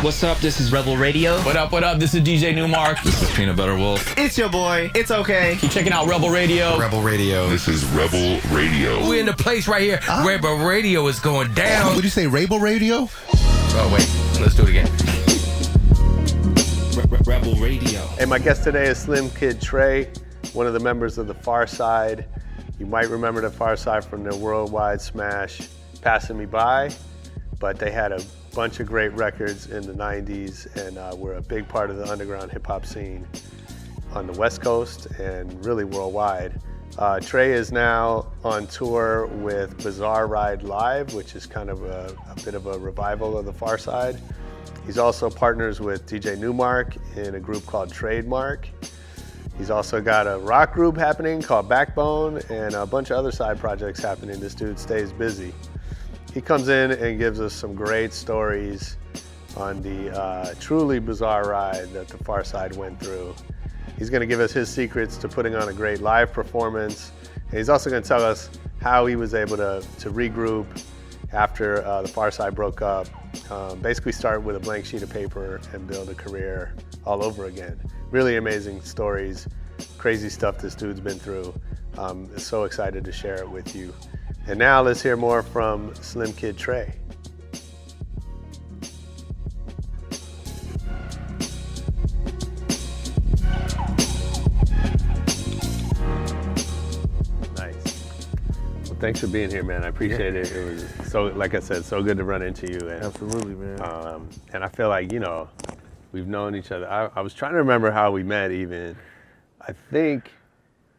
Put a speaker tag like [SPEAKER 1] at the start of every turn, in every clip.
[SPEAKER 1] What's up? This is Rebel Radio.
[SPEAKER 2] What up? What up? This is DJ Newmark.
[SPEAKER 3] This is Peanut Butter Wolf.
[SPEAKER 1] It's your boy. It's okay.
[SPEAKER 2] Keep checking out Rebel Radio.
[SPEAKER 3] Rebel Radio.
[SPEAKER 4] This is Rebel Radio.
[SPEAKER 5] We're in the place right here. Rebel Radio is going down.
[SPEAKER 3] Would you say Rebel Radio?
[SPEAKER 5] Oh, wait. Let's do it again.
[SPEAKER 1] Rebel Radio.
[SPEAKER 6] Hey, my guest today is Slimkid3, one of the members of the Pharcyde. You might remember the Pharcyde from their worldwide smash, Passin Me By, but they had a bunch of great records in the 90s and were a big part of the underground hip hop scene on the West Coast and really worldwide. Trey is now on tour with Bizarre Ride Live, which is kind of a bit of a revival of the Pharcyde. He's also partners with DJ Newmark in a group called Trademark. He's also got a rock group happening called Backbone and a bunch of other side projects happening. This dude stays busy. He comes in and gives us some great stories on the truly bizarre ride that the Pharcyde went through. He's going to give us his secrets to putting on a great live performance. And he's also going to tell us how he was able to regroup after the Pharcyde broke up, basically start with a blank sheet of paper and build a career all over again. Really amazing stories, crazy stuff this dude's been through. So excited to share it with you. And now let's hear more from Slimkid3. Nice. Well, thanks for being here, man. I appreciate it. It was so, like I said, so good to run into you. And,
[SPEAKER 7] absolutely, man.
[SPEAKER 6] And I feel like, you know, we've known each other. I was trying to remember how we met even. I think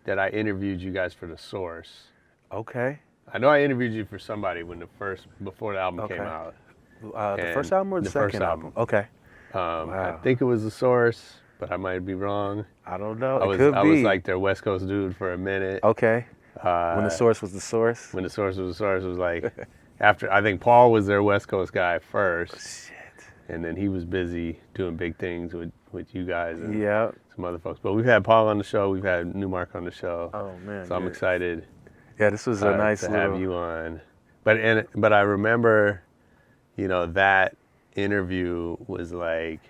[SPEAKER 6] that I interviewed you guys for The Source.
[SPEAKER 7] Okay.
[SPEAKER 6] I know I interviewed you for somebody before the album came out.
[SPEAKER 7] The first album or the second
[SPEAKER 6] first album?
[SPEAKER 7] Okay.
[SPEAKER 6] Wow. I think it was The Source, but I might be wrong.
[SPEAKER 7] I don't know.
[SPEAKER 6] I was like their West Coast dude for a minute.
[SPEAKER 7] Okay. When The Source was The Source?
[SPEAKER 6] When The Source was The Source, it was like after, I think Paul was their West Coast guy first.
[SPEAKER 7] Shit.
[SPEAKER 6] And then he was busy doing big things with you guys and
[SPEAKER 7] yep.
[SPEAKER 6] some other folks. But we've had Paul on the show. We've had Newmark on the show.
[SPEAKER 7] Oh, man.
[SPEAKER 6] So I'm excited.
[SPEAKER 7] Yeah, this was a nice
[SPEAKER 6] to have you on. But I remember, you know, that interview was like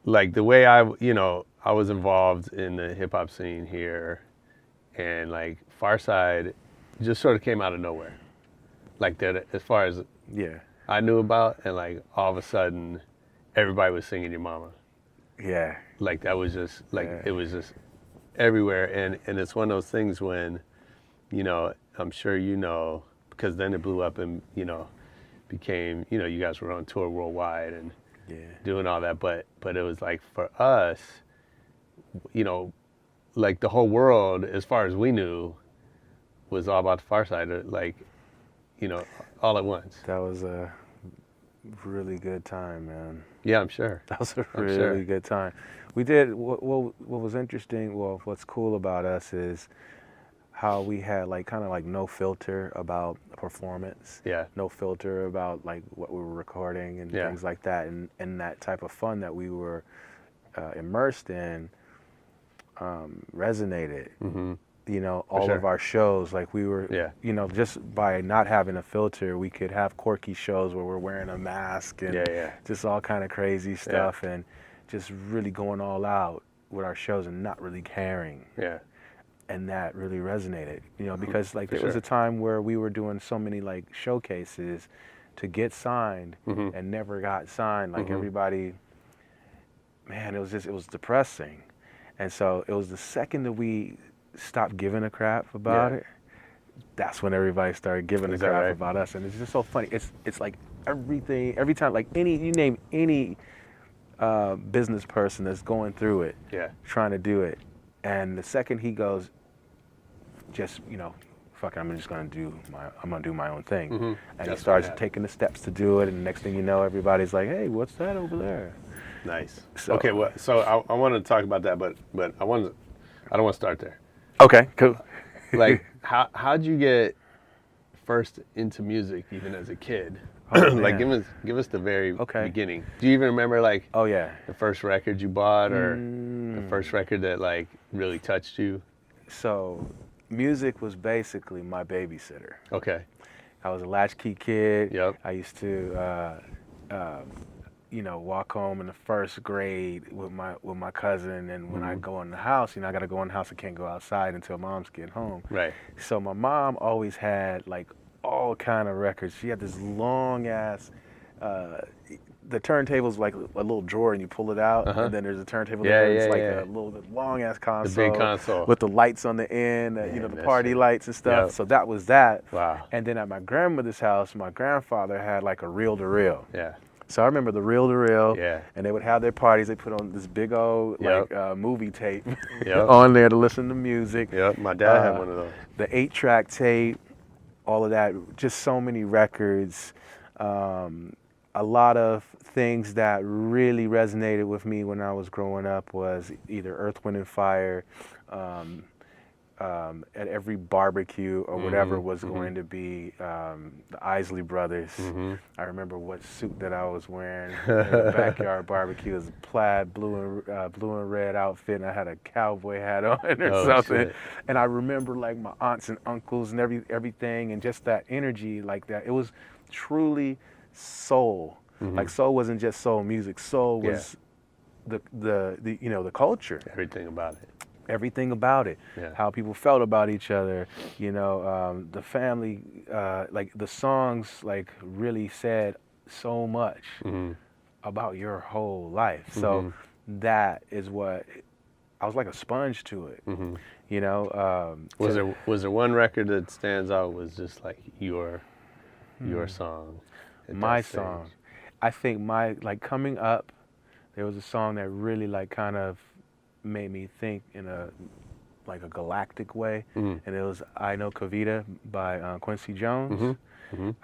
[SPEAKER 6] the way I was involved in the hip hop scene here, and like Pharcyde just sort of came out of nowhere, like that as far as I knew about, and like all of a sudden everybody was singing Your Mama.
[SPEAKER 7] Yeah.
[SPEAKER 6] Like that was just like it was just everywhere, and it's one of those things when, you know, I'm sure you know, because then it blew up and, you know, became, you know, you guys were on tour worldwide and doing all that, but it was like for us, you know, like the whole world, as far as we knew, was all about the Pharcyde, like, you know, all at once.
[SPEAKER 7] That was a really good time, man.
[SPEAKER 6] Yeah, I'm sure.
[SPEAKER 7] That was a really good time. We did, what was interesting, what's cool about us is how we had like kind of like no filter about performance. Yeah. No filter about like what we were recording and things like that. And that type of fun that we were immersed in resonated. Mm-hmm. You know, all of our shows, like we were, you know, just by not having a filter, we could have quirky shows where we're wearing a mask and just all kind of crazy stuff and just really going all out with our shows and not really caring. Yeah. And that really resonated, you know, because like there was a time where we were doing so many like showcases to get signed and never got signed. Like everybody, man, it was depressing. And so it was the second that we stopped giving a crap about it, that's when everybody started giving a crap about us. And it's just so funny. It's like every time, like you name any business person that's going through it, trying to do it, and the second he goes, just, you know, fuck it, I'm gonna do my own thing. And he starts taking the steps to do it, and the next thing you know, everybody's like, hey, what's that over there?
[SPEAKER 6] Nice. So, okay, well, so I want to talk about that, but I don't want to start there.
[SPEAKER 7] Okay, cool.
[SPEAKER 6] Like, how'd you get first into music, even as a kid? Like, give us the very beginning. Do you even remember, like, the first record you bought, or the first record that like really touched you?
[SPEAKER 7] So, music was basically my babysitter.
[SPEAKER 6] Okay.
[SPEAKER 7] I was a latchkey kid.
[SPEAKER 6] Yep.
[SPEAKER 7] I used to walk home in the first grade with my cousin, and when I go in the house, I got to go in the house. I can't go outside until mom's getting home.
[SPEAKER 6] Right.
[SPEAKER 7] So my mom always had like all kind of records. She had this long ass. The turntable's like a little drawer, and you pull it out, and then there's a turntable there. It's like a little long ass console.
[SPEAKER 6] The big console
[SPEAKER 7] with the lights on the end, the party
[SPEAKER 6] shit.
[SPEAKER 7] lights and stuff.
[SPEAKER 6] Yep.
[SPEAKER 7] So that was that.
[SPEAKER 6] Wow.
[SPEAKER 7] And then at my grandmother's house, my grandfather had like a reel-to-reel.
[SPEAKER 6] Yeah.
[SPEAKER 7] So I remember the reel-to-reel,
[SPEAKER 6] Yeah.
[SPEAKER 7] and they would have their parties. They put on this big old movie tape on there to listen to music.
[SPEAKER 6] Yep, my dad had one of those.
[SPEAKER 7] The 8-track tape, all of that, just so many records. A lot of things that really resonated with me when I was growing up was either Earth, Wind, and Fire, at every barbecue or whatever was going to be the Isley Brothers. I remember what suit that I was wearing in the backyard barbecue. It was a plaid blue and red outfit, and I had a cowboy hat on or something.
[SPEAKER 6] Shit.
[SPEAKER 7] And I remember like my aunts and uncles and everything, and just that energy like that. It was truly soul. Like soul wasn't just soul music. Soul was the culture.
[SPEAKER 6] Everything about it.
[SPEAKER 7] Everything about it.
[SPEAKER 6] Yeah.
[SPEAKER 7] How people felt about each other. The family. Like the songs like really said so much about your whole life. So that is what I was like a sponge to it.
[SPEAKER 6] Was there one record that stands out? Was just like your song?
[SPEAKER 7] My song. I think coming up, there was a song that really like kind of made me think in a galactic way, and it was "I Know Kavita" by Quincy Jones.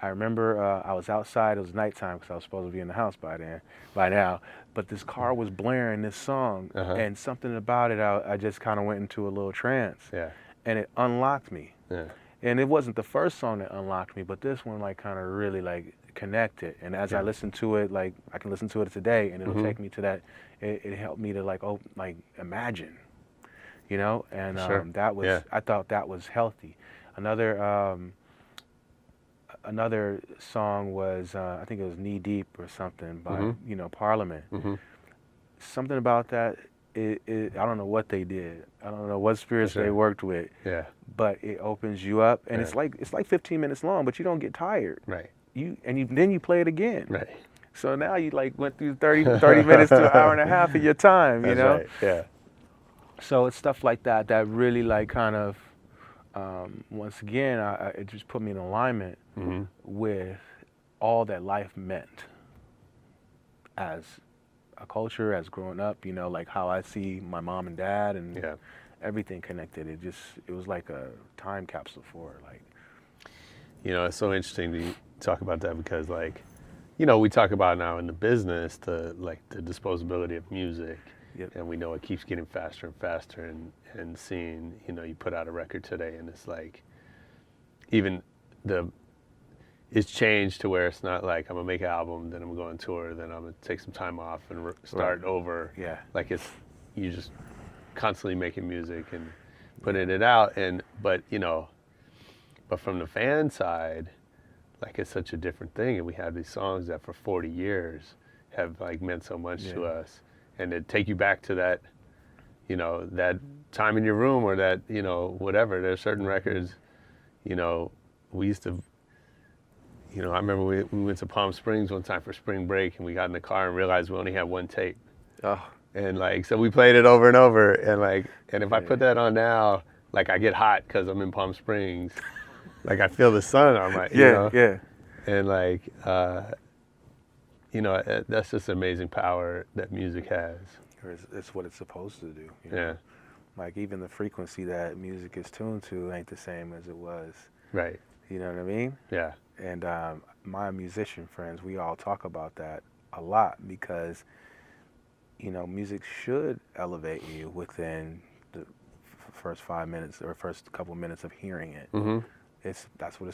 [SPEAKER 7] I remember I was outside. It was nighttime because I was supposed to be in the house by now. But this car was blaring this song, and something about it, I just kind of went into a little trance.
[SPEAKER 6] Yeah.
[SPEAKER 7] And it unlocked me.
[SPEAKER 6] Yeah.
[SPEAKER 7] And it wasn't the first song that unlocked me, but this one like kind of really like connected. And as I listen to it, like I can listen to it today, and it'll take me to that. It helped me to like imagine, And that was I thought that was healthy. Another song was I think it was Knee Deep or something by Parliament. Something about that. I don't know what they did. I don't know what spirits they worked with.
[SPEAKER 6] Yeah.
[SPEAKER 7] But it opens you up, and it's like 15 minutes long, but you don't get tired.
[SPEAKER 6] Right.
[SPEAKER 7] Then you play it again.
[SPEAKER 6] Right.
[SPEAKER 7] So now you like went through 30 minutes to an hour and a half of your time.
[SPEAKER 6] That's right. Yeah.
[SPEAKER 7] So it's stuff like that that really like kind of once again it just put me in alignment with all that life meant as a culture, as growing up, like how I see my mom and dad and everything connected. It was like a time capsule for it. Like,
[SPEAKER 6] it's so interesting to talk about that because we talk about now in the business the disposability of music.
[SPEAKER 7] Yep.
[SPEAKER 6] And we know it keeps getting faster and faster, and seeing, you put out a record today and it's like, even it's changed to where it's not like I'm gonna make an album, then I'm gonna go on tour, then I'm gonna take some time off and start over.
[SPEAKER 7] Yeah.
[SPEAKER 6] Like you just constantly making music and putting it out, but from the fan side, like it's such a different thing, and we have these songs that for 40 years have like meant so much to us, and to take you back to that, that time in your room or that, whatever. There's certain records, we used to. I remember we went to Palm Springs one time for spring break, and we got in the car and realized we only had one tape.
[SPEAKER 7] Oh.
[SPEAKER 6] And so we played it over and over, and if I put that on now, like I get hot because I'm in Palm Springs, like I feel the sun on my, and that's just amazing power that music has.
[SPEAKER 7] It's what it's supposed to do.
[SPEAKER 6] Yeah.
[SPEAKER 7] Like even the frequency that music is tuned to ain't the same as it was.
[SPEAKER 6] Right.
[SPEAKER 7] You know what I mean?
[SPEAKER 6] Yeah.
[SPEAKER 7] And my musician friends, we all talk about that a lot because, music should elevate you within the first 5 minutes or first couple minutes of hearing it. That's what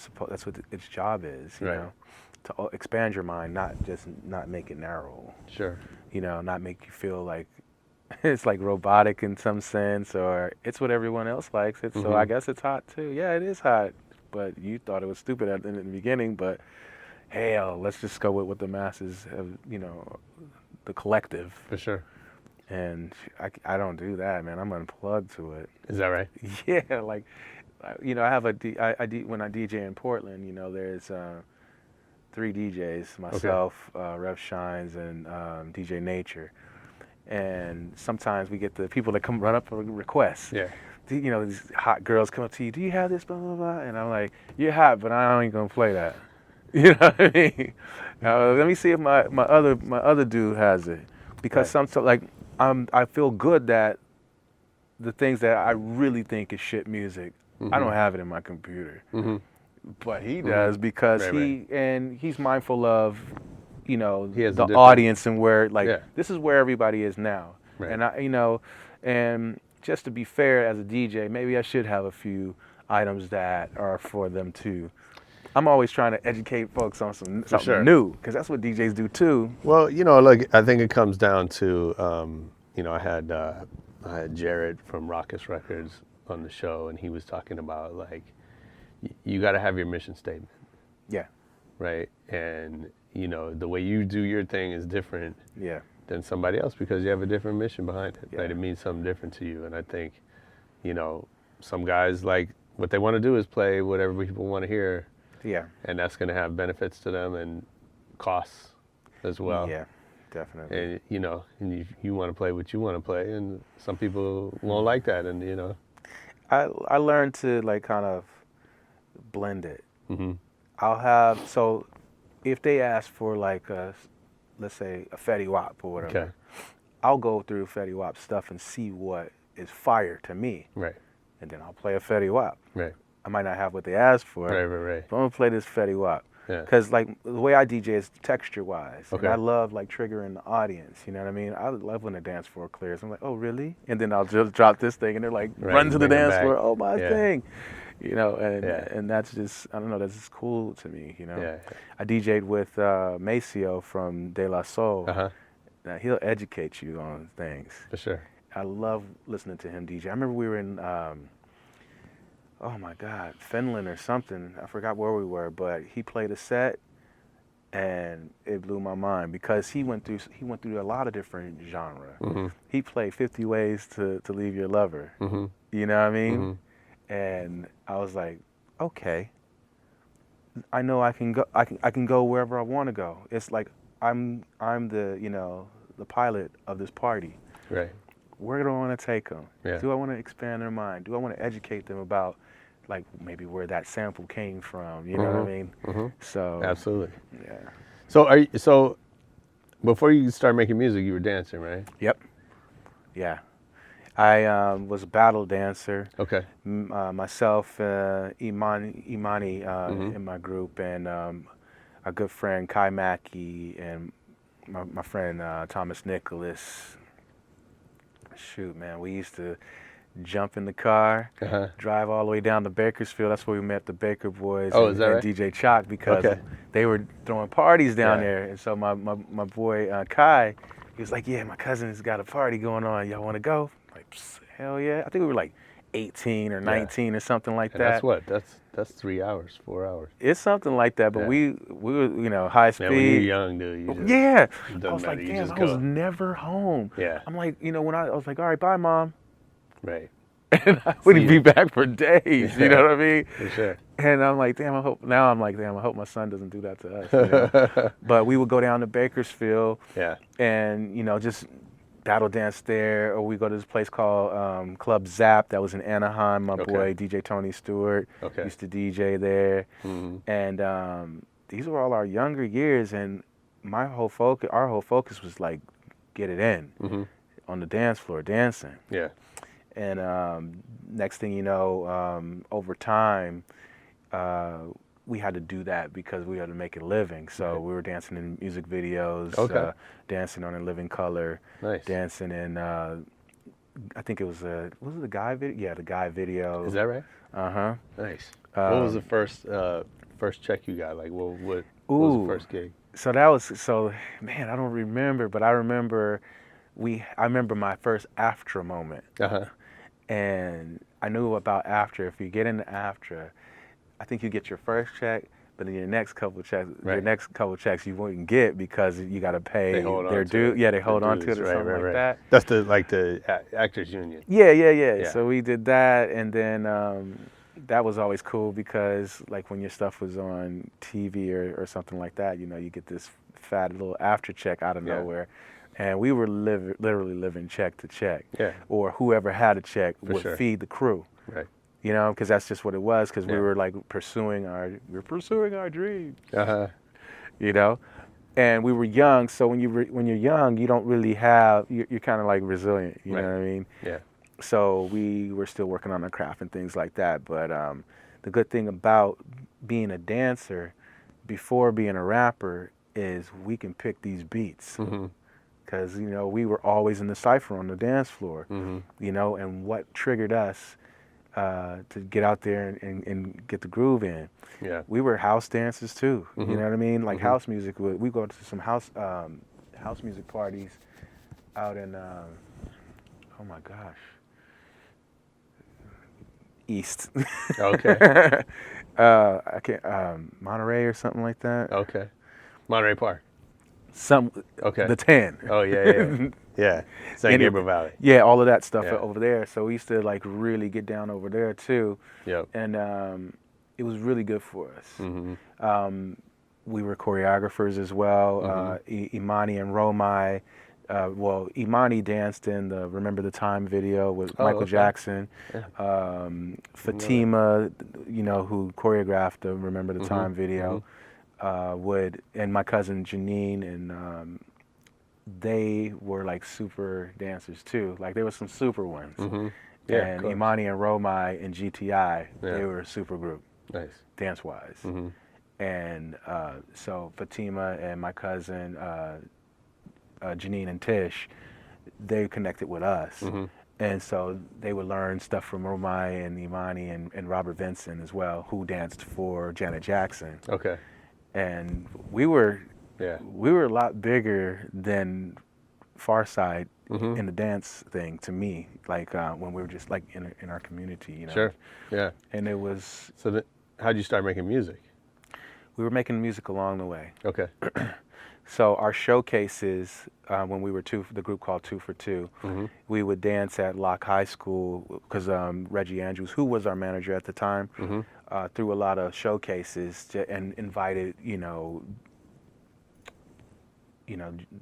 [SPEAKER 7] its job is, you know, to expand your mind, not make it narrow.
[SPEAKER 6] Sure.
[SPEAKER 7] Not make you feel like it's like robotic in some sense, or it's what everyone else likes. So I guess it's hot too. Yeah, it is hot. But you thought it was stupid in the beginning, but hell, let's just go with what the masses have, the collective.
[SPEAKER 6] For sure.
[SPEAKER 7] And I don't do that, man. I'm unplugged to it.
[SPEAKER 6] Is that right?
[SPEAKER 7] Yeah, like, I have when I DJ in Portland, there's 3 DJs, myself, Rev Shines, and DJ Nature. And sometimes we get the people that come run up for requests.
[SPEAKER 6] Yeah.
[SPEAKER 7] These hot girls come up to you, do you have this, blah, blah, blah? And I'm like, you're hot, but I ain't gonna play that. You know what I mean? Let me see if my other dude has it. Because sometimes, I feel good that the things that I really think is shit music, I don't have it in my computer. But he does because he's mindful of, the audience and where, this is where everybody is now. Right. And and just to be fair as a DJ, maybe I should have a few items that are for them too. I'm always trying to educate folks on something new, because that's what DJs do too.
[SPEAKER 6] Well, look, I think it comes down to, I had Jared from Raucous Records on the show, and he was talking about, you got to have your mission statement.
[SPEAKER 7] Yeah.
[SPEAKER 6] Right? And, the way you do your thing is different than somebody else because you have a different mission behind it, right? It means something different to you. And I think, some guys, what they want to do is play whatever people want to hear. Yeah. And that's going to have benefits to them and costs as well.
[SPEAKER 7] Yeah, definitely.
[SPEAKER 6] And, and you want to play what you want to play, and some people won't like that. And,
[SPEAKER 7] I learned to, kind of blend it. I'll have, so if they ask for, let's say, a Fetty Wap or whatever, I'll go through Fetty Wap stuff and see what is fire to me. Right. And then I'll play a Fetty Wap. Right. I might not have what they asked for. Right. But I'm going to play this Fetty Wap. Because, the way I DJ is texture-wise. Okay. And I love, triggering the audience. You know what I mean? I love when the dance floor clears. I'm like, oh, really? And then I'll just drop this thing, and they're like, run to the dance floor. Oh, my thing. And that's just, I don't know, that's just cool to me, I DJ'd with Maceo from De La Soul. Now, he'll educate you on things.
[SPEAKER 6] For sure.
[SPEAKER 7] I love listening to him DJ. I remember we were in, oh my God, Finland or something. I forgot where we were, but he played a set, and it blew my mind because he went through a lot of different genres. He played 50 Ways to Leave Your Lover. You know what I mean? And I was like, okay, I know I can go. I can go wherever I want to go. It's like I'm the the pilot of this party. Right. Where do I want to take them? Yeah. Do I want to expand their mind? Do I want to educate them about maybe where that sample came from? You know what I mean? So
[SPEAKER 6] absolutely.
[SPEAKER 7] Yeah.
[SPEAKER 6] So before you started making music, you were dancing, right?
[SPEAKER 7] Yep. Yeah. I was a battle dancer.
[SPEAKER 6] Okay.
[SPEAKER 7] Myself, Imani in my group, and a good friend Kai Mackey, and my friend Thomas Nicholas. Shoot, man, we used to jump in the car, drive all the way down to Bakersfield. That's where we met the Baker Boys and DJ Chalk, because they were throwing parties down there. And so my boy Kai, he was like, yeah, my cousin's got a party going on. Y'all want to go? Like, hell yeah. I think we were like 18 or 19 or something like that.
[SPEAKER 6] That's 3 hours, 4 hours.
[SPEAKER 7] It's something like that, but we were, high speed.
[SPEAKER 6] Man, when you're young, dude.
[SPEAKER 7] I was like, damn, I was never home. Yeah. I'm like, when I was like, all right, bye, Mom.
[SPEAKER 6] Right.
[SPEAKER 7] And I wouldn't be back for days, you know what I mean?
[SPEAKER 6] For sure.
[SPEAKER 7] And I'm like, damn, I hope my son doesn't do that to us. But we would go down to Bakersfield and, just battle dance there, or we go to this place called Club Zap that was in Anaheim. My boy DJ Tony Stewart used to DJ there. And these were all our younger years, and our whole focus was like, get it in on the dance floor, dancing. Yeah. And next thing you know, over time, we had to do that because we had to make a living. So we were dancing in music videos, dancing on In Living Color, dancing in, I think it was was it the Guy video? Yeah, the Guy video.
[SPEAKER 6] Is that right?
[SPEAKER 7] Uh-huh.
[SPEAKER 6] Nice. What was the first check you got? Like, what was the first gig?
[SPEAKER 7] So man, I don't remember, but I remember my first AFTRA moment. And I knew about AFTRA. If you get into AFTRA, I think you get your first check, but then your next couple checks you wouldn't get because you got to pay their due. Yeah, they hold on to it or something like that.
[SPEAKER 6] That's the Actors Union.
[SPEAKER 7] Yeah. So we did that, and then that was always cool because like when your stuff was on TV or something like that, you know, you get this fat little after check out of nowhere. And we were literally living check to check. Yeah. Or whoever had a check would feed the crew. Right. You know, because that's just what it was. Because we were like pursuing our dreams. You know, and we were young. So when you're young, you don't really have. You're kind of like resilient. You know what I mean? Yeah. So we were still working on our craft and things like that. But the good thing about being a dancer before being a rapper is we can pick these beats. Because, you know, we were always in the cypher on the dance floor, you know, and what triggered us to get out there and get the groove in. Yeah. We were house dancers too, you know what I mean? Like house music, we go to some house music parties out in, oh my gosh, East. Okay. I can't, Monterey or something like that.
[SPEAKER 6] Okay. Monterey Park.
[SPEAKER 7] The 10.
[SPEAKER 6] Oh yeah. San Gabriel Valley.
[SPEAKER 7] Yeah, all of that stuff over there. So we used to like really get down over there too. Yep. And it was really good for us. We were choreographers as well. Imani and Romai. Imani danced in the Remember the Time video with Michael Jackson. Yeah. Fatima, you know, who choreographed the Remember the Time video. And my cousin Janine, and they were like super dancers too. Like there were some super ones. Yeah, and Imani and Romai and GTI, they were a super group. Nice. Dance-wise. And so Fatima and my cousin Janine and Tish, they connected with us. And so they would learn stuff from Romai and Imani and Robert Vincent as well, who danced for Janet Jackson. Okay. And we were a lot bigger than Pharcyde in the dance thing to me. Like when we were just like in our community, you know. Sure. Yeah. And it was.
[SPEAKER 6] So how'd you start making music?
[SPEAKER 7] We were making music along the way.
[SPEAKER 6] Okay.
[SPEAKER 7] So our showcases, when we were the group called 2 for 2, we would dance at Locke High School because Reggie Andrews, who was our manager at the time, threw a lot of showcases and invited, you know,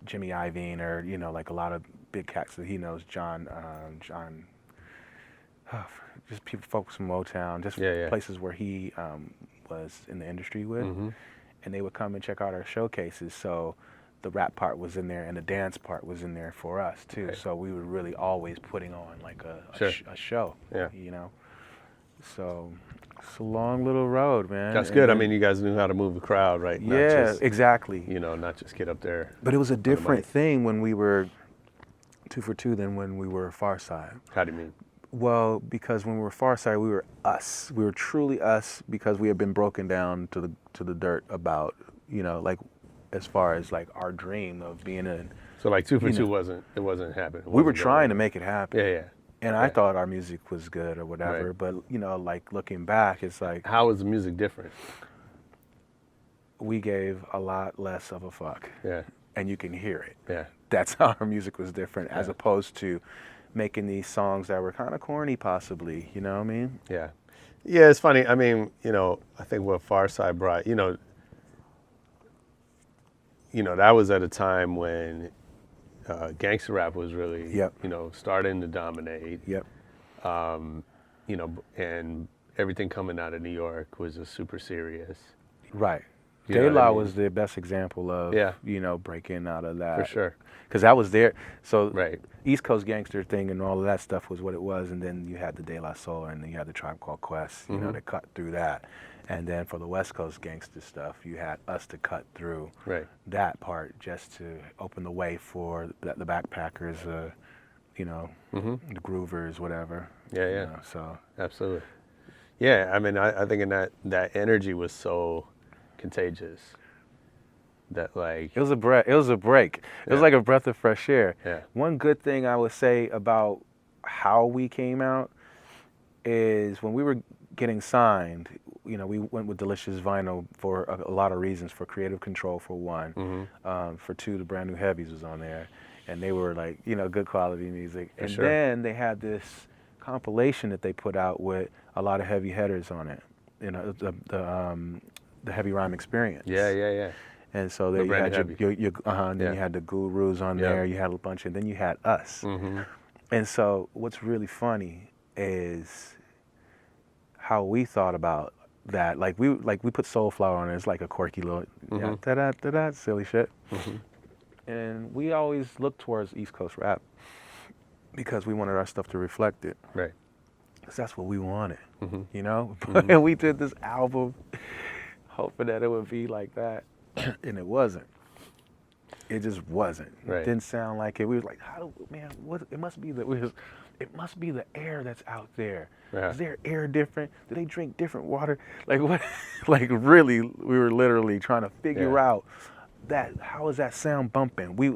[SPEAKER 7] Jimmy Iovine or, you know, like a lot of big cats that he knows, John, just folks from Motown, just places where he was in the industry with. And they would come and check out our showcases. So the rap part was in there and the dance part was in there for us too. Okay. So we were really always putting on like a show, you know. So it's a long little road, man.
[SPEAKER 6] That's good. I mean, you guys knew how to move the crowd, right?
[SPEAKER 7] Yeah, exactly.
[SPEAKER 6] You know, not just get up there.
[SPEAKER 7] But it was a different thing when we were 2 for 2 than when we were Pharcyde.
[SPEAKER 6] How do you mean?
[SPEAKER 7] Well, because when we were Pharcyde, we were us. We were truly us because we had been broken down to the dirt about, you know, like as far as like our dream of being in.
[SPEAKER 6] So like 2 for 2 wasn't happening.
[SPEAKER 7] We were trying to make it happen.
[SPEAKER 6] Yeah.
[SPEAKER 7] And I thought our music was good or whatever, but you know, like looking back, it's like.
[SPEAKER 6] How was the music different?
[SPEAKER 7] We gave a lot less of a fuck. Yeah. And you can hear it.
[SPEAKER 6] Yeah.
[SPEAKER 7] That's how our music was different as opposed to making these songs that were kind of corny, possibly. You know what I mean?
[SPEAKER 6] Yeah. Yeah, it's funny. I mean, you know, I think what Pharcyde brought, you know, that was at a time when gangster rap was really, you know, starting to dominate. Yep. You know, and everything coming out of New York was just super serious.
[SPEAKER 7] Right. De La was the best example of, you know, breaking out of that.
[SPEAKER 6] For sure.
[SPEAKER 7] Because that was there. So East Coast gangster thing and all of that stuff was what it was. And then you had the De La Soul and then you had the Tribe Called Quest, you know, to cut through that. And then for the West Coast gangster stuff, you had us to cut through that part just to open the way for the backpackers, you know, the groovers, whatever.
[SPEAKER 6] Yeah,
[SPEAKER 7] you know, so
[SPEAKER 6] absolutely. Yeah, I mean, I think in that energy was so contagious that like
[SPEAKER 7] it was a break. It was like a breath of fresh air. Yeah. One good thing I would say about how we came out is when we were getting signed, we went with Delicious Vinyl for a lot of reasons. For creative control, for one. For two, the Brand New Heavies was on there, and they were like, good quality music. And then they had this compilation that they put out with a lot of heavy hitters on it. The Heavy Rhyme Experience.
[SPEAKER 6] Yeah.
[SPEAKER 7] And so there you had then you had the Gurus on there. You had a bunch, and then you had us. And so what's really funny is how we thought about that. Like we put Soulflower on it. It's like a quirky little silly shit. And we always looked towards East Coast rap because we wanted our stuff to reflect it.
[SPEAKER 6] Right.
[SPEAKER 7] Because that's what we wanted, And we did this album hoping that it would be like that, and it wasn't. It just wasn't.
[SPEAKER 6] Right.
[SPEAKER 7] It didn't sound like it. We was like, it must be the air that's out there.
[SPEAKER 6] Yeah.
[SPEAKER 7] Is their air different? Do they drink different water? Like what? Like really, we were literally trying to figure out that how is that sound bumping? We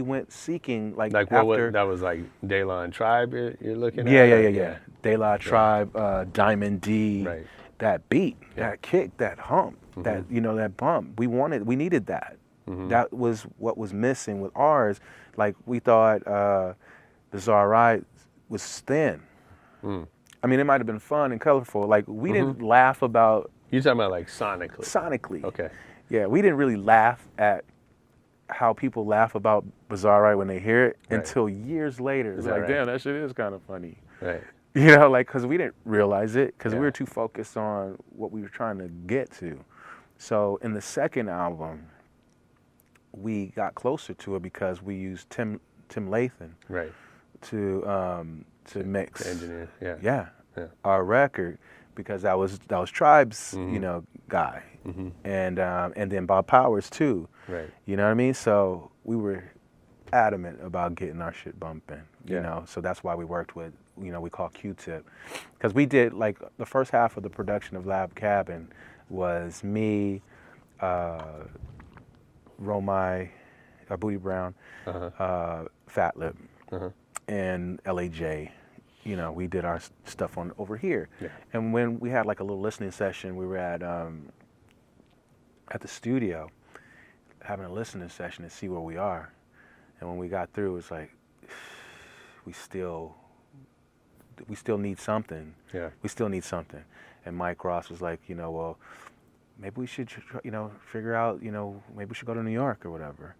[SPEAKER 7] went seeking like after
[SPEAKER 6] that was like De La and Tribe. You're looking at.
[SPEAKER 7] Yeah. De La Tribe, Diamond D.
[SPEAKER 6] Right.
[SPEAKER 7] That beat, that kick, that hump, that that bump. We needed that. That was what was missing with ours. Like we thought Bizarre Ride was thin. I mean, it might have been fun and colorful. Like we didn't laugh about.
[SPEAKER 6] You're talking about like sonically.
[SPEAKER 7] Sonically.
[SPEAKER 6] Okay.
[SPEAKER 7] Yeah, we didn't really laugh at how people laugh about Bizarre Ride when they hear it until years later. It's like, damn, that shit is kind of funny.
[SPEAKER 6] Right.
[SPEAKER 7] Because we didn't realize it, because we were too focused on what we were trying to get to. So in the second album, we got closer to it because we used Tim Lathan to mix,
[SPEAKER 6] to engineer,
[SPEAKER 7] our record, because that was Tribe's guy, and then Bob Powers too.
[SPEAKER 6] Right.
[SPEAKER 7] You know what I mean? So we were adamant about getting our shit bumping. You know, so that's why we worked with, we call Q-Tip, because we did like the first half of the production of Labcabin was me, Romai, Booty Brown, Fat Lip, and LAJ. We did our stuff on over here. Yeah. And when we had like a little listening session, we were at the studio having a listening session to see where we are. And when we got through, it's like, we still need something. Yeah. We still need something. And Mike Ross was like, well, maybe we should, figure out, maybe we should go to New York or whatever.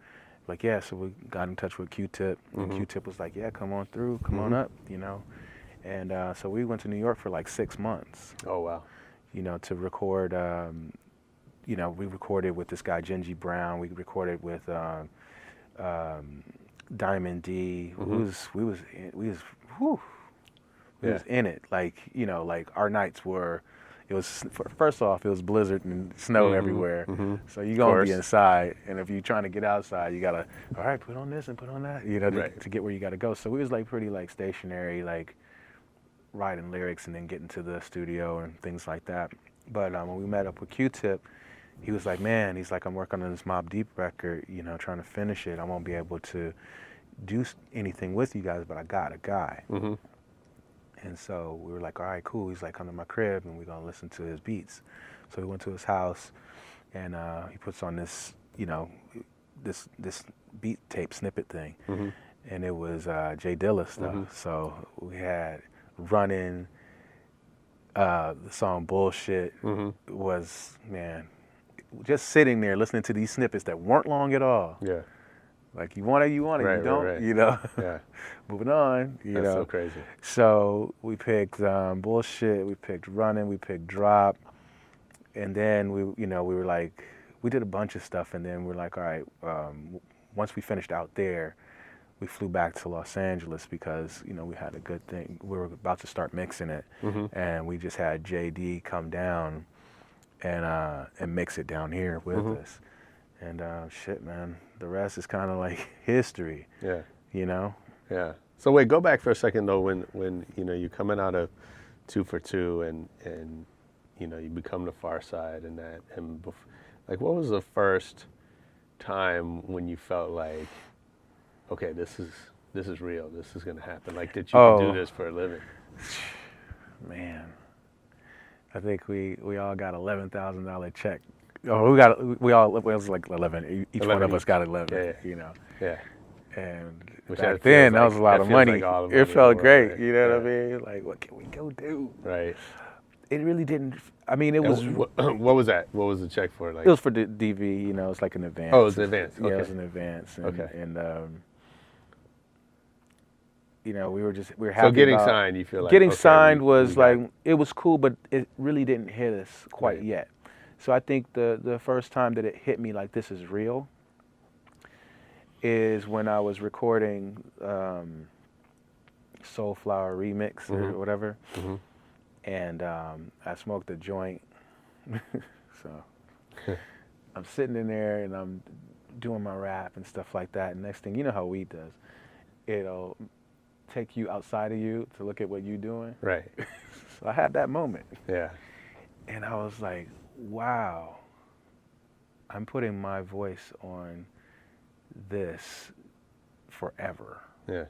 [SPEAKER 7] Like, yeah, so we got in touch with Q-Tip. And Q-Tip was like, yeah, come on through, come on up, And so we went to New York for like 6 months.
[SPEAKER 6] Oh, wow.
[SPEAKER 7] To record, we recorded with this guy, Genji Brown. We recorded with Diamond D. We was in it. Like, like our nights were, first off, it was blizzard and snow everywhere. So you're going to be inside. And if you're trying to get outside, you got to, all right, put on this and put on that, to get where you got to go. So we was like pretty like stationary, like writing lyrics and then getting to the studio and things like that. But when we met up with Q-Tip, he was like, man, he's like, I'm working on this Mobb Deep record, trying to finish it. I won't be able to do anything with you guys, but I got a guy. And so we were like, all right, cool. He's like, come to my crib and we're going to listen to his beats. So we went to his house and he puts on this, this beat tape snippet thing. And it was Jay Dilla stuff. So we had Runnin, the song Bullshit was, man, just sitting there listening to these snippets that weren't long at all. Yeah. Like, you want it, right, you don't, right. Yeah. Moving on,
[SPEAKER 6] That's so crazy.
[SPEAKER 7] So we picked Bullshit, we picked Runnin', we picked Drop, and then we were like, we did a bunch of stuff, and then we're like, all right, once we finished out there, we flew back to Los Angeles because, we had a good thing. We were about to start mixing it, and we just had JD come down and mix it down here with us. And shit, man, the rest is kind of like history. Yeah.
[SPEAKER 6] Yeah. So wait, go back for a second though. When you're coming out of 2 for 2 and you become the Pharcyde and that, and like, what was the first time when you felt like, okay, this is real, this is gonna happen? Like, that you can do this for a living?
[SPEAKER 7] Man, I think we all got $11,000 check. Oh, it was like 11. Each 11 one of us got 11. You know.
[SPEAKER 6] Yeah.
[SPEAKER 7] And
[SPEAKER 6] Which
[SPEAKER 7] back then, that was a lot of money.
[SPEAKER 6] Like
[SPEAKER 7] it felt great.
[SPEAKER 6] Right?
[SPEAKER 7] You know what I mean? Like, what can we go do?
[SPEAKER 6] Right.
[SPEAKER 7] It really didn't. I mean, it was.
[SPEAKER 6] What was that? What was the check for? Like,
[SPEAKER 7] it was for the DV. You know, it's like an advance.
[SPEAKER 6] Oh, it was an advance. Okay.
[SPEAKER 7] Yeah, it was an advance. And,
[SPEAKER 6] okay.
[SPEAKER 7] And you know, we were happy.
[SPEAKER 6] So getting signed, you feel like
[SPEAKER 7] getting signed was like it was cool, but it really didn't hit us quite yet. So I think the first time that it hit me like this is real is when I was recording Soulflower Remix or whatever, and I smoked a joint. So I'm sitting in there and I'm doing my rap and stuff like that. And next thing, you know how weed does, it'll take you outside of you to look at what you're doing.
[SPEAKER 6] Right.
[SPEAKER 7] So I had that moment.
[SPEAKER 6] Yeah.
[SPEAKER 7] And I was like, wow, I'm putting my voice on this forever.
[SPEAKER 6] Yeah.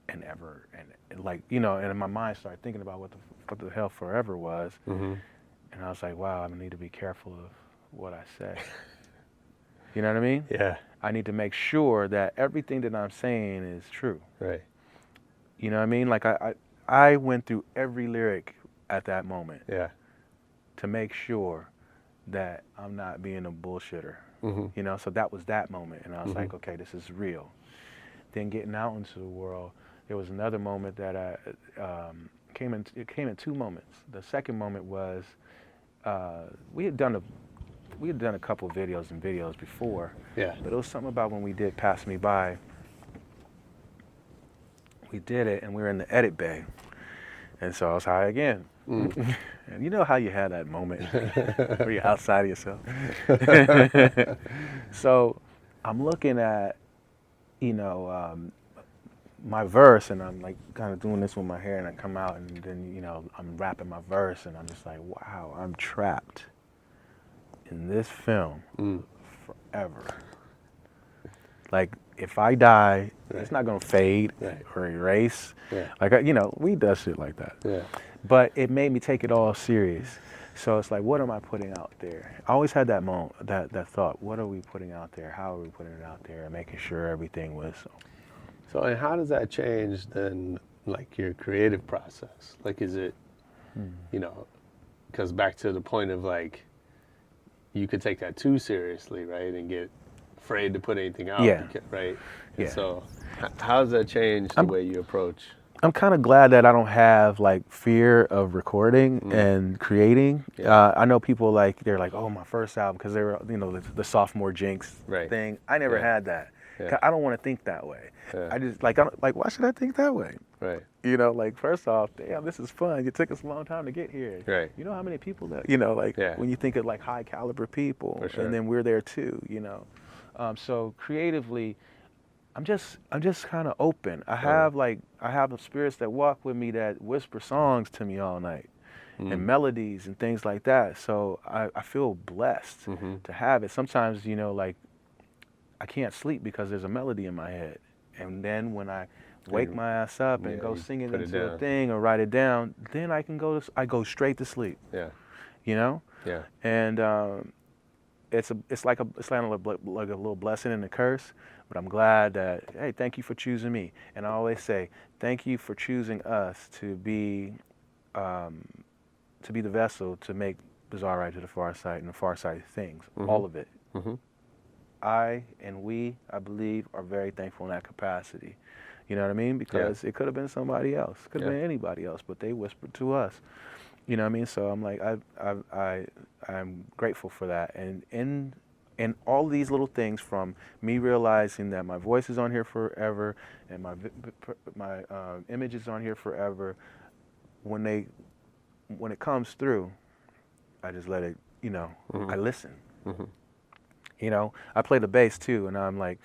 [SPEAKER 7] And ever. And like, you know, and in my mind started thinking about what the hell forever was. And I was like, wow, I need to be careful of what I say. You know what I mean?
[SPEAKER 6] Yeah.
[SPEAKER 7] I need to make sure that everything that I'm saying is true.
[SPEAKER 6] Right.
[SPEAKER 7] You know what I mean? Like I went through every lyric at that moment.
[SPEAKER 6] Yeah.
[SPEAKER 7] To make sure that I'm not being a bullshitter. You know, so that was that moment. And I was like, okay, this is real. Then getting out into the world, there was another moment that it came in two moments. The second moment was we had done a couple of videos before. Yeah. But it was something about when we did Passin Me By. We did it and we were in the edit bay. And so I was high again. And you know how you had that moment where you're outside of yourself. So I'm looking at, you know, my verse, and I'm like kind of doing this with my hair, and I come out, and then, you know, I'm rapping my verse, and I'm just like, wow, I'm trapped in this film forever. Like, if I die, it's not gonna fade or erase. Like, you know, we does shit like that. But it made me take it all serious. So it's like, what am I putting out there? I always had that moment, that thought, what are we putting out there? How are we putting it out there? And making sure everything was.
[SPEAKER 6] So, and how does that change then, like, your creative process? Like, is it, you know, because back to the point of, like, you could take that too seriously, right? And get afraid to put anything out, right? And so how does that change the way you approach?
[SPEAKER 7] I'm kind of glad that I don't have like fear of recording and creating. I know people like, they're like, oh, my first album, because they were, you know, the sophomore jinx thing. I never had that. I don't want to think that way. I just like, why should I think that way? Right. You know, like, first off, damn, this is fun. It took us a long time to get here. Right. You know how many people that, you know, like when you think of like high caliber people, and then we're there too, you know. So creatively, I'm just kind of open. I have the spirits that walk with me that whisper songs to me all night, and melodies and things like that. So I feel blessed to have it. Sometimes, you know, like, I can't sleep because there's a melody in my head, and then when I wake my ass up and go sing it into a thing or write it down, then I go straight to sleep. Yeah. You know. Yeah. And it's like a little blessing and a curse. But I'm glad that, hey, thank you for choosing me. And I always say, thank you for choosing us to be the vessel to make Bizarre Ride to the Pharcyde and the Pharcyde things, all of it. I believe, are very thankful in that capacity. You know what I mean? Because it could have been somebody else, could have been anybody else, but they whispered to us. You know what I mean? So I'm like, I'm grateful for that. And all these little things, from me realizing that my voice is on here forever and my image is on here forever, when it comes through, I just let it, you know, I listen. You know, I play the bass too, and I'm like,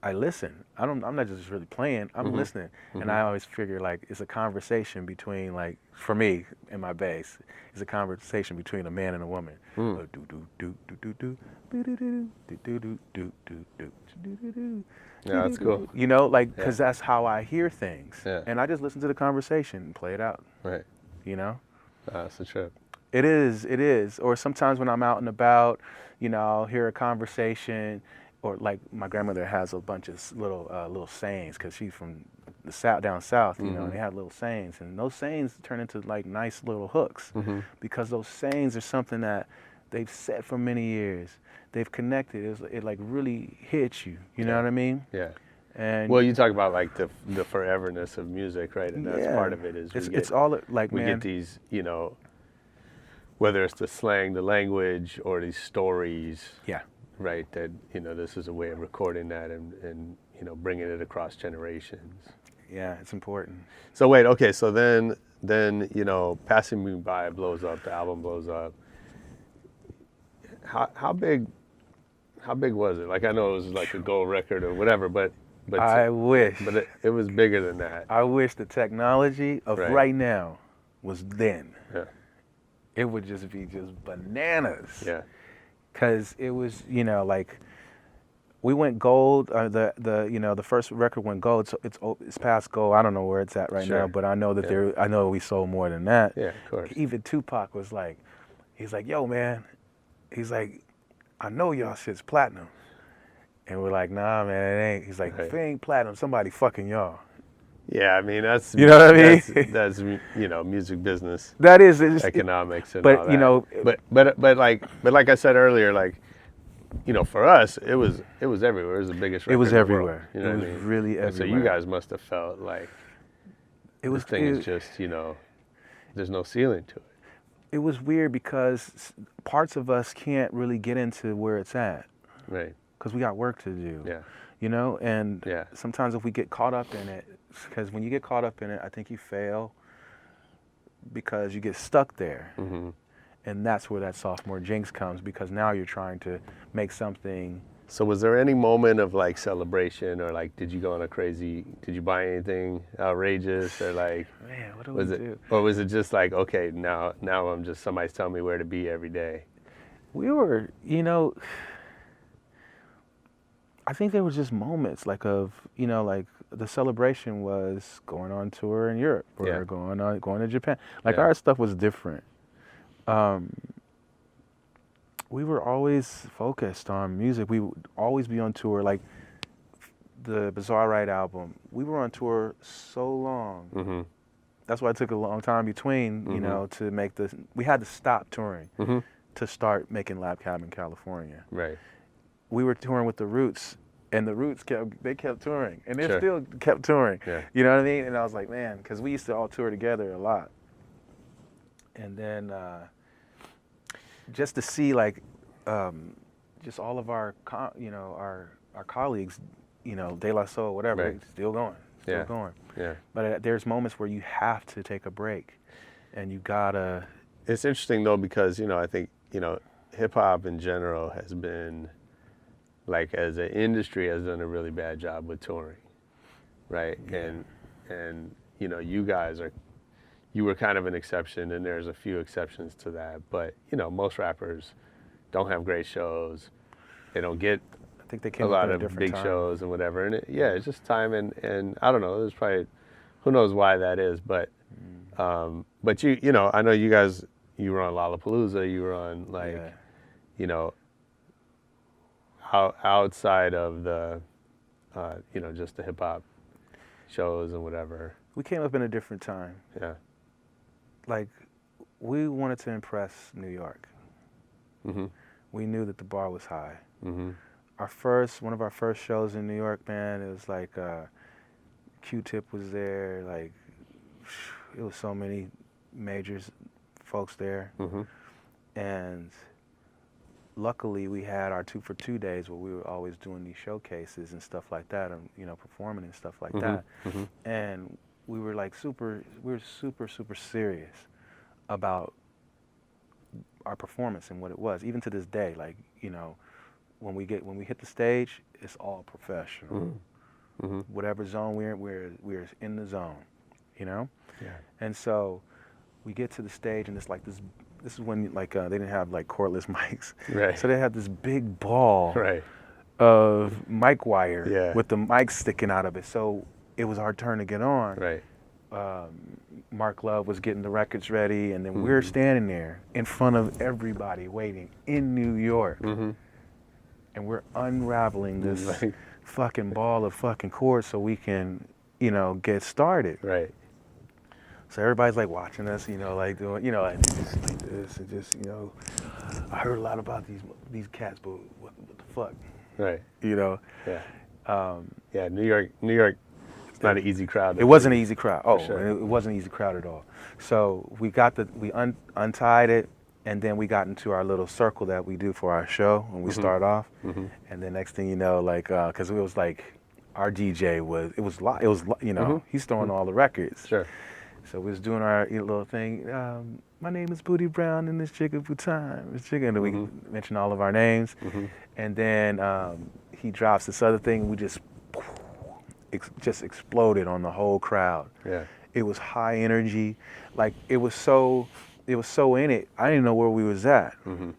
[SPEAKER 7] I listen. I'm not just really playing, I'm listening. And I always figure, like, it's a conversation between, like, for me and my bass, it's a conversation between a man and a woman.
[SPEAKER 6] Yeah, that's cool.
[SPEAKER 7] You know, like, because that's how I hear things. And I just listen to the conversation and play it out. Right. You know?
[SPEAKER 6] It's a trip.
[SPEAKER 7] It is. Or sometimes when I'm out and about, I'll hear a conversation, or like my grandmother has a bunch of little sayings because she's from the south, down south, and they had little sayings, and those sayings turn into like nice little hooks because those sayings are something that they've said for many years. They've connected. It like really hits you. You know what I mean?
[SPEAKER 6] Yeah.
[SPEAKER 7] And
[SPEAKER 6] well, you talk about like the foreverness of music, right? And that's part of it.
[SPEAKER 7] It's all like,
[SPEAKER 6] we get these, whether it's the slang, the language, or these stories.
[SPEAKER 7] Yeah.
[SPEAKER 6] Right. That this is a way of recording that and bringing it across generations.
[SPEAKER 7] Yeah, it's important.
[SPEAKER 6] So wait, okay. So then Passin Me By blows up. The album blows up. How big was it? Like I know it was like a gold record or whatever, but
[SPEAKER 7] I wish.
[SPEAKER 6] But it was bigger than that.
[SPEAKER 7] I wish the technology of right now was then.
[SPEAKER 6] Yeah.
[SPEAKER 7] It would just be bananas.
[SPEAKER 6] Yeah.
[SPEAKER 7] Cause it was, like, we went gold. The first record went gold. So it's past gold. I don't know where it's at right now, but I know that I know we sold more than that.
[SPEAKER 6] Yeah, of course.
[SPEAKER 7] Even Tupac was like, he's like, yo, man. He's like, I know y'all shit's platinum. And we're like, nah, man, it ain't. He's like, if it ain't platinum, somebody fucking y'all.
[SPEAKER 6] Yeah, I mean, that's...
[SPEAKER 7] You know what I mean?
[SPEAKER 6] That's music business.
[SPEAKER 7] That is...
[SPEAKER 6] economics and all that. But like I said earlier, like, for us, it was everywhere. It was the biggest record
[SPEAKER 7] It was
[SPEAKER 6] in the
[SPEAKER 7] everywhere.
[SPEAKER 6] world,
[SPEAKER 7] it was really everywhere.
[SPEAKER 6] And so you guys must have felt like this thing is just, there's no ceiling to it.
[SPEAKER 7] It was weird because parts of us can't really get into where it's at.
[SPEAKER 6] Right.
[SPEAKER 7] Because we got work to do.
[SPEAKER 6] Yeah.
[SPEAKER 7] And sometimes if we get caught up in it, because when you get caught up in it, I think you fail because you get stuck there.
[SPEAKER 6] Mm-hmm.
[SPEAKER 7] And that's where that sophomore jinx comes, because now you're trying to make something.
[SPEAKER 6] So was there any moment of like celebration, or like did you buy anything outrageous, or like,
[SPEAKER 7] man, what do we do?
[SPEAKER 6] Or was it just like, okay, now I'm just, somebody's telling me where to be every day?
[SPEAKER 7] We were, I think there was just moments like like the celebration was going on tour in Europe or going to Japan. Like our stuff was different. We were always focused on music. We would always be on tour. Like the Bizarre Ride album, we were on tour so long.
[SPEAKER 6] Mm-hmm.
[SPEAKER 7] That's why it took a long time between, to make this. We had to stop touring to start making Labcabin California.
[SPEAKER 6] Right.
[SPEAKER 7] We were touring with the Roots, and the Roots kept touring, and they still kept touring.
[SPEAKER 6] Yeah.
[SPEAKER 7] You know what I mean? And I was like, man, because we used to all tour together a lot. And then just to see like just all of our our colleagues, De La Soul, whatever, still going.
[SPEAKER 6] Yeah.
[SPEAKER 7] But there's moments where you have to take a break, and you gotta.
[SPEAKER 6] It's interesting though, because I think hip hop in general has been, like, as an industry, has done a really bad job with touring, right? Yeah. And you were kind of an exception, and there's a few exceptions to that. But most rappers don't have great shows. They don't get a lot of big shows and whatever. And it's just time, and I don't know. There's probably, who knows why that is, but I know you guys. You were on Lollapalooza. You were on outside of the, just the hip hop shows and whatever.
[SPEAKER 7] We came up in a different time.
[SPEAKER 6] Yeah.
[SPEAKER 7] Like, we wanted to impress New York.
[SPEAKER 6] Mm-hmm.
[SPEAKER 7] We knew that the bar was high.
[SPEAKER 6] Mm-hmm.
[SPEAKER 7] One of our first shows in New York, man, it was like Q-Tip was there. Like, it was so many major folks there.
[SPEAKER 6] Mm-hmm.
[SPEAKER 7] And luckily, we had our 2 for 2 days where we were always doing these showcases and stuff like that, and performing and stuff like that.
[SPEAKER 6] Mm-hmm.
[SPEAKER 7] And we were like super serious about our performance and what it was. Even to this day, like, when we hit the stage, it's all professional.
[SPEAKER 6] Mm-hmm. Mm-hmm.
[SPEAKER 7] Whatever zone we're in the zone,
[SPEAKER 6] Yeah.
[SPEAKER 7] And so we get to the stage, and it's like this is when like they didn't have like cordless mics.
[SPEAKER 6] Right.
[SPEAKER 7] So they had this big ball
[SPEAKER 6] Right.
[SPEAKER 7] of mic wire
[SPEAKER 6] Yeah.
[SPEAKER 7] with the mic sticking out of it. So it was our turn to get on.
[SPEAKER 6] Right.
[SPEAKER 7] Mark Love was getting the records ready, and then we're standing there in front of everybody waiting in New York, and we're unraveling this fucking ball of fucking chords so we can, get started.
[SPEAKER 6] Right.
[SPEAKER 7] So everybody's like watching us, like doing, like just like this, and just, I heard a lot about these cats, but what the fuck?
[SPEAKER 6] Right.
[SPEAKER 7] Yeah.
[SPEAKER 6] Yeah, New York. It's not an easy crowd.
[SPEAKER 7] It wasn't an easy crowd. Oh,
[SPEAKER 6] sure.
[SPEAKER 7] It wasn't an easy crowd at all. So we untied it, and then we got into our little circle that we do for our show when we start off, and then next thing you know, like, because it was like our DJ he's throwing all the records.
[SPEAKER 6] Sure.
[SPEAKER 7] So we was doing our little thing. My name is Booty Brown, and this chick is Bhutan. This chick, and then we mention all of our names, and then he drops this other thing. We just exploded on the whole crowd.
[SPEAKER 6] Yeah.
[SPEAKER 7] It was high energy, like it was so in it. I didn't know where we was at, and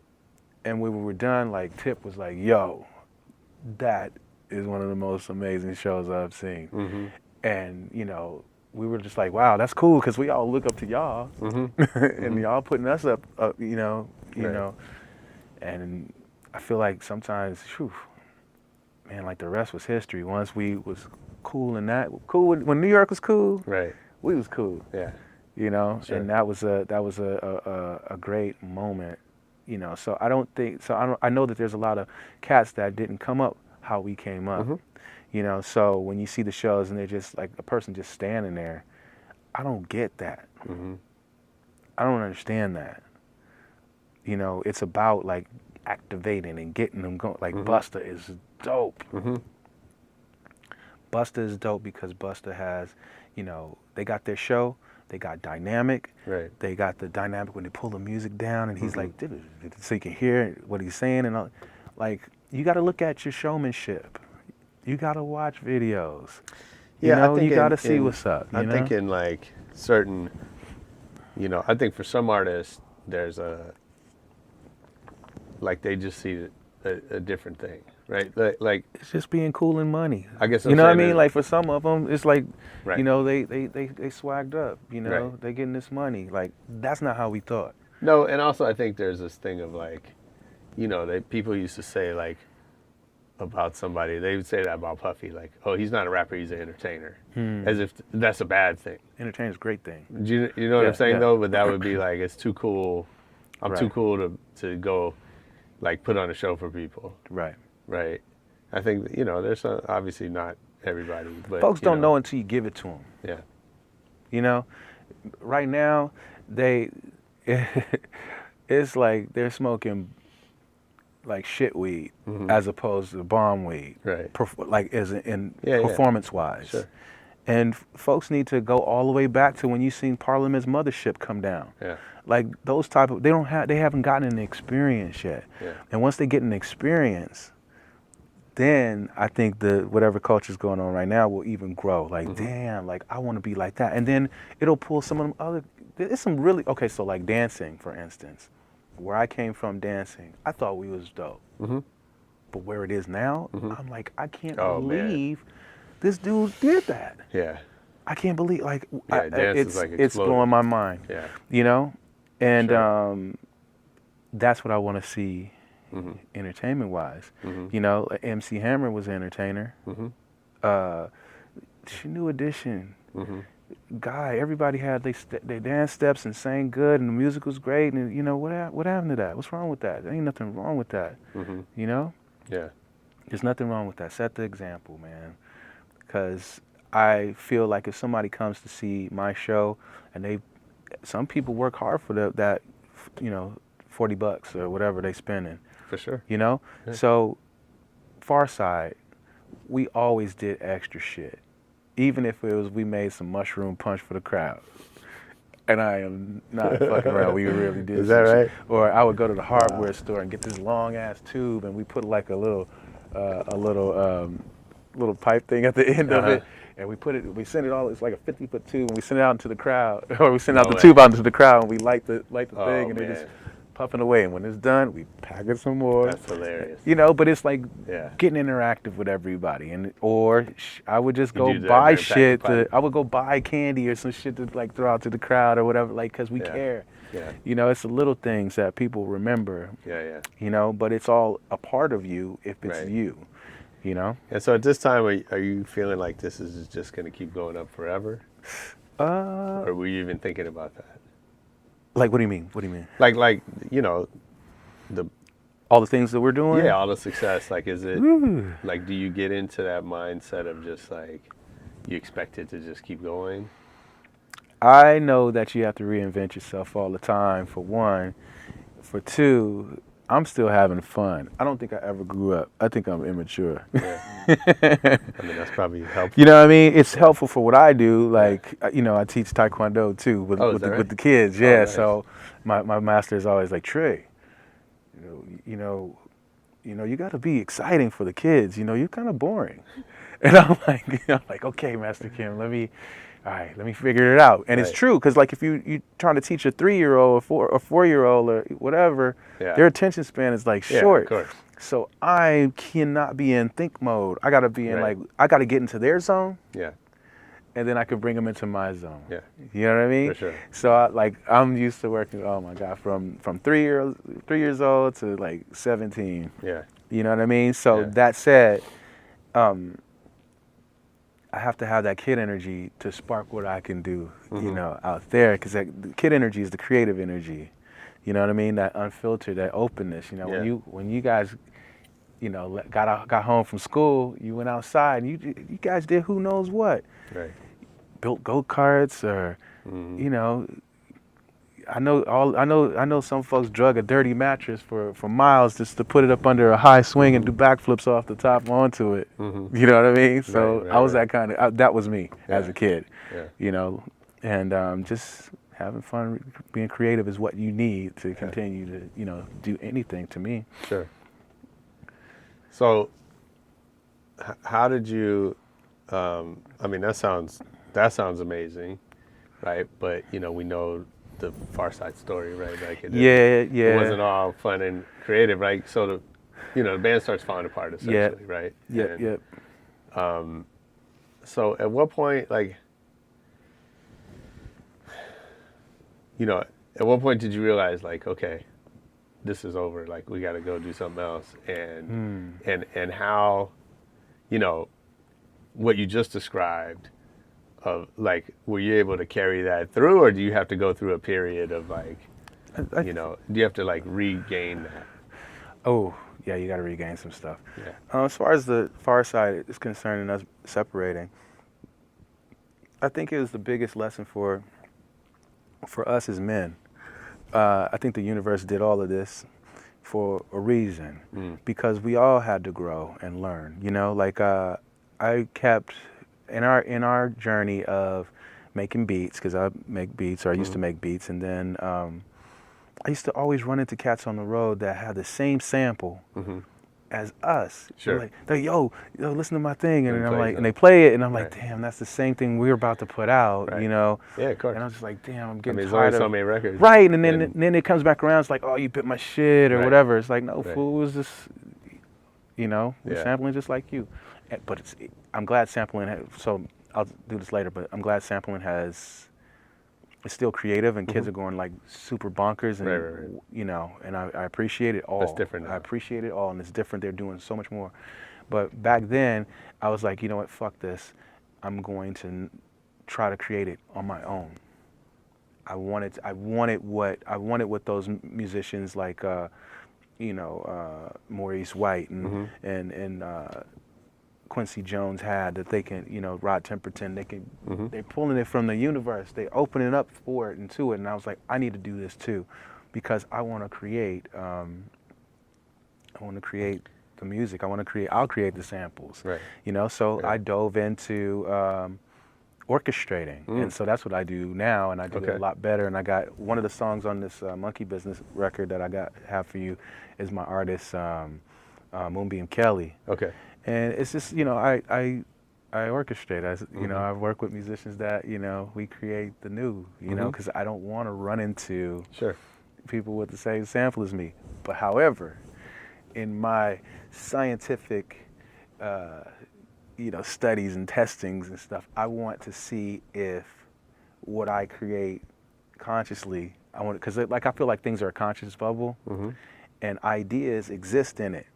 [SPEAKER 7] when we were done, like Tip was like, "Yo, that is one of the most amazing shows I've seen," and we were just like, wow, that's cool, because we all look up to y'all, and y'all putting us up, and I feel like sometimes, man, like the rest was history. Once we was cool in that, when New York was cool,
[SPEAKER 6] right,
[SPEAKER 7] we was cool,
[SPEAKER 6] yeah,
[SPEAKER 7] sure. And that was a great moment, So I know that there's a lot of cats that didn't come up how we came up. So when you see the shows and they're just like a person just standing there, I don't get that. I don't understand that. It's about like activating and getting them going. Like Busta is dope. Busta is dope because Busta has, they got their show, they got dynamic.
[SPEAKER 6] Right.
[SPEAKER 7] They got the dynamic when they pull the music down and he's like, so you can hear what he's saying and all. Like, you got to look at your showmanship. You gotta watch videos. You gotta see what's up.
[SPEAKER 6] I think in like certain, I think for some artists, there's they just see a different thing, right? Like
[SPEAKER 7] it's just being cool and money.
[SPEAKER 6] I guess
[SPEAKER 7] you know what I mean. Like for some of them, it's like,
[SPEAKER 6] right.
[SPEAKER 7] they swagged up.
[SPEAKER 6] Right.
[SPEAKER 7] They getting this money. Like that's not how we thought.
[SPEAKER 6] No, and also I think there's this thing of like, people used to say like, about somebody, they would say that about Puffy, like, oh, he's not a rapper, he's an entertainer, as if that's a bad thing.
[SPEAKER 7] Entertainer's a great thing.
[SPEAKER 6] You know what I'm saying, though? But that would be like, it's too cool. I'm too cool to go, like, put on a show for people.
[SPEAKER 7] Right.
[SPEAKER 6] Right. I think, there's obviously not everybody, but
[SPEAKER 7] folks don't know until you give it to them.
[SPEAKER 6] Yeah.
[SPEAKER 7] Right now, it's like they're smoking like shit weed as opposed to bomb weed,
[SPEAKER 6] right?
[SPEAKER 7] Like as in performance wise, sure. And folks need to go all the way back to when you seen Parliament's Mothership come down.
[SPEAKER 6] Yeah,
[SPEAKER 7] like those type of they haven't gotten an experience yet.
[SPEAKER 6] Yeah,
[SPEAKER 7] and once they get an experience, then I think the whatever culture's going on right now will even grow. Like damn, like I want to be like that, and then it'll pull some of them other. There's some really so like dancing, for instance. Where I came from dancing, I thought we was dope. But where it is now, I'm like, I can't believe this dude did that.
[SPEAKER 6] Yeah.
[SPEAKER 7] I can't believe, like,
[SPEAKER 6] it's
[SPEAKER 7] blowing my mind.
[SPEAKER 6] Yeah.
[SPEAKER 7] And
[SPEAKER 6] sure.
[SPEAKER 7] That's what I want to see entertainment-wise. MC Hammer was an entertainer. New Edition. Guy, everybody had they dance steps and sang good, and the music was great. And what happened to that? What's wrong with that? There ain't nothing wrong with that.
[SPEAKER 6] Yeah.
[SPEAKER 7] There's nothing wrong with that. Set the example, man. Because I feel like if somebody comes to see my show, and some people work hard for that, $40 or whatever they spending.
[SPEAKER 6] For sure.
[SPEAKER 7] Yeah. So, Pharcyde, we always did extra shit. Even if it was we made some mushroom punch for the crowd. And I am not fucking around. We really did.
[SPEAKER 6] Is that right?
[SPEAKER 7] Shit. Or I would go to the hardware store and get this long ass tube, and we put like a little pipe thing at the end of it, and we send it all. It's like a 50-foot tube, and we send it out into the crowd, or we send out the tube out into the crowd, and we light the thing, and they just puffing away, and when it's done, we pack it some more.
[SPEAKER 6] That's hilarious.
[SPEAKER 7] You know, but it's like
[SPEAKER 6] Yeah.
[SPEAKER 7] getting interactive with everybody, and or I would just go
[SPEAKER 6] do that
[SPEAKER 7] buy
[SPEAKER 6] every pack
[SPEAKER 7] shit.
[SPEAKER 6] of pipe.
[SPEAKER 7] I would go buy candy or some shit to like throw out to the crowd or whatever, like because we care.
[SPEAKER 6] Yeah.
[SPEAKER 7] You know, it's the little things that people remember.
[SPEAKER 6] Yeah.
[SPEAKER 7] You know, but it's all a part of you if it's
[SPEAKER 6] Right.
[SPEAKER 7] you. You know.
[SPEAKER 6] And so at this time, are you feeling like this is just going to keep going up forever? Or were you even thinking about that?
[SPEAKER 7] Like, what do you mean? What do you mean?
[SPEAKER 6] Like you know,
[SPEAKER 7] All the things that we're doing?
[SPEAKER 6] yeah, all the success. Like, is it like, do you get into that mindset of just like you expect it to just keep going?
[SPEAKER 7] I know that you have to reinvent yourself all the time, for one. For two, I'm still having fun. I don't think I ever grew up. I think I'm immature.
[SPEAKER 6] Yeah. I mean, that's probably helpful.
[SPEAKER 7] You know what I mean? It's helpful for what I do. Like, you know, I teach Taekwondo too with the kids. Yeah.
[SPEAKER 6] Nice.
[SPEAKER 7] So my master is always like, Trey, you know, you got to be exciting for the kids. You know, you're kind of boring. And I'm like, okay, Master Kim, let me figure it out. And it's true, because like if you're trying to teach a 3-year-old or a 4-year-old or whatever, their attention span is like short.
[SPEAKER 6] Yeah, of course.
[SPEAKER 7] So I cannot be in think mode. I got to be in I got to get into their zone.
[SPEAKER 6] Yeah.
[SPEAKER 7] And then I can bring them into my zone.
[SPEAKER 6] Yeah.
[SPEAKER 7] You know what I mean?
[SPEAKER 6] For sure.
[SPEAKER 7] So I'm used to working, oh my God, from 3 years old to like 17.
[SPEAKER 6] Yeah.
[SPEAKER 7] You know what I mean? So that said, I have to have that kid energy to spark what I can do, you know, out there. Because the kid energy is the creative energy. You know what I mean? That unfiltered, that openness. You know, when you guys, you know, got home from school, you went outside and you guys did who knows what.
[SPEAKER 6] Right.
[SPEAKER 7] Built go-karts or, you know, I know some folks drug a dirty mattress for miles just to put it up under a high swing and do backflips off the top onto it. You know what I mean? So I was that kind of, that was me as a kid, you know, and just having fun, being creative is what you need to continue to, you know, do anything to me.
[SPEAKER 6] Sure. So how did you, I mean, that sounds amazing, right? But, you know, we know the Pharcyde story, right? Like it wasn't all fun and creative, right? So the band starts falling apart essentially, right?
[SPEAKER 7] Yeah.
[SPEAKER 6] So at what point, like, you know, at what point did you realize, like, okay, this is over, like we got to go do something else, and how, you know, what you just described of, like, were you able to carry that through, or do you have to go through a period of, like, you know, do you have to, like, regain that?
[SPEAKER 7] Oh, yeah, you got to regain some stuff.
[SPEAKER 6] Yeah.
[SPEAKER 7] As far as the Pharcyde is concerned and us separating, I think it was the biggest lesson for us as men. I think the universe did all of this for a reason, because we all had to grow and learn. You know, like I kept in our journey of making beats, because I make beats, or I used to make beats, and then I used to always run into cats on the road that had the same sample as us.
[SPEAKER 6] Sure.
[SPEAKER 7] They're like, yo, listen to my thing, and I'm like,
[SPEAKER 6] it.
[SPEAKER 7] and they play it, and I'm like, damn, that's the same thing we're about to put out, you know?
[SPEAKER 6] Yeah, of course.
[SPEAKER 7] And I was just like, damn, I'm getting
[SPEAKER 6] there's
[SPEAKER 7] tired
[SPEAKER 6] only
[SPEAKER 7] of
[SPEAKER 6] so many records.
[SPEAKER 7] Right, and then it comes back around. It's like, oh, you bit my shit or whatever. It's like, no, fool, it was just, you know, we're sampling just like you. But I'm glad sampling. So I'll do this later. But I'm glad sampling it's still creative, and kids are going like super bonkers, and you know, and I appreciate it all.
[SPEAKER 6] That's different now.
[SPEAKER 7] I appreciate it all, and it's different. They're doing so much more. But back then, I was like, you know what, fuck this. I'm going to try to create it on my own. I wanted what those musicians like, you know, Maurice White and Quincy Jones had, that they can, you know, Rod Temperton, they can, they're pulling it from the universe, they opening up for it and to it, and I was like, I need to do this too, because I want to create, the music, I'll create the samples, you know, so I dove into orchestrating, and so that's what I do now, and I do it a lot better, and I got one of the songs on this Monkey Business record that I have for you is my artist, Moonbeam Kelly.
[SPEAKER 6] Okay.
[SPEAKER 7] And it's just, you know, I orchestrate. You know, I work with musicians that, you know, we create the new, you know, because I don't want to run into, people with the same sample as me. But however, in my scientific, studies and testings and stuff, I want to see if what I create consciously, because I feel like things are a conscious bubble, and ideas exist in it.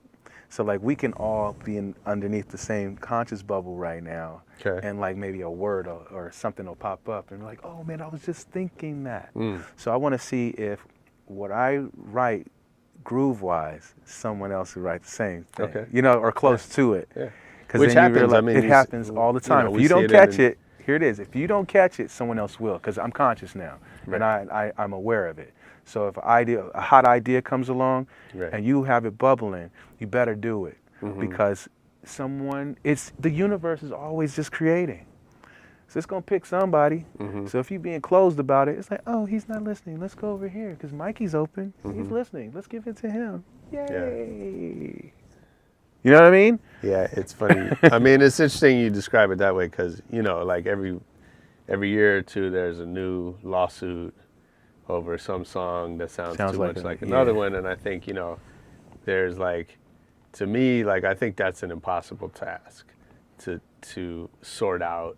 [SPEAKER 7] So like we can all be underneath the same conscious bubble right now, and like maybe a word or something will pop up and like, oh man, I was just thinking that. So I want to see if what I write groove-wise, someone else will write the same thing, or close to it. Because
[SPEAKER 6] Which
[SPEAKER 7] then
[SPEAKER 6] happens.
[SPEAKER 7] it happens all the time. If you don't catch it, here it is. If you don't catch it, someone else will, because I'm conscious now, and I'm aware of it. So if a hot idea comes along, and you have it bubbling, you better do it, because the universe is always just creating. So it's gonna pick somebody. So if you're being closed about it, it's like, oh, he's not listening. Let's go over here, because Mikey's open. He's listening. Let's give it to him. Yay! You know what I mean?
[SPEAKER 6] Yeah, it's funny. I mean, it's interesting you describe it that way, because like every year or two, there's a new lawsuit over some song that sounds too much like another one, and I think there's like, to me, like I think that's an impossible task to sort out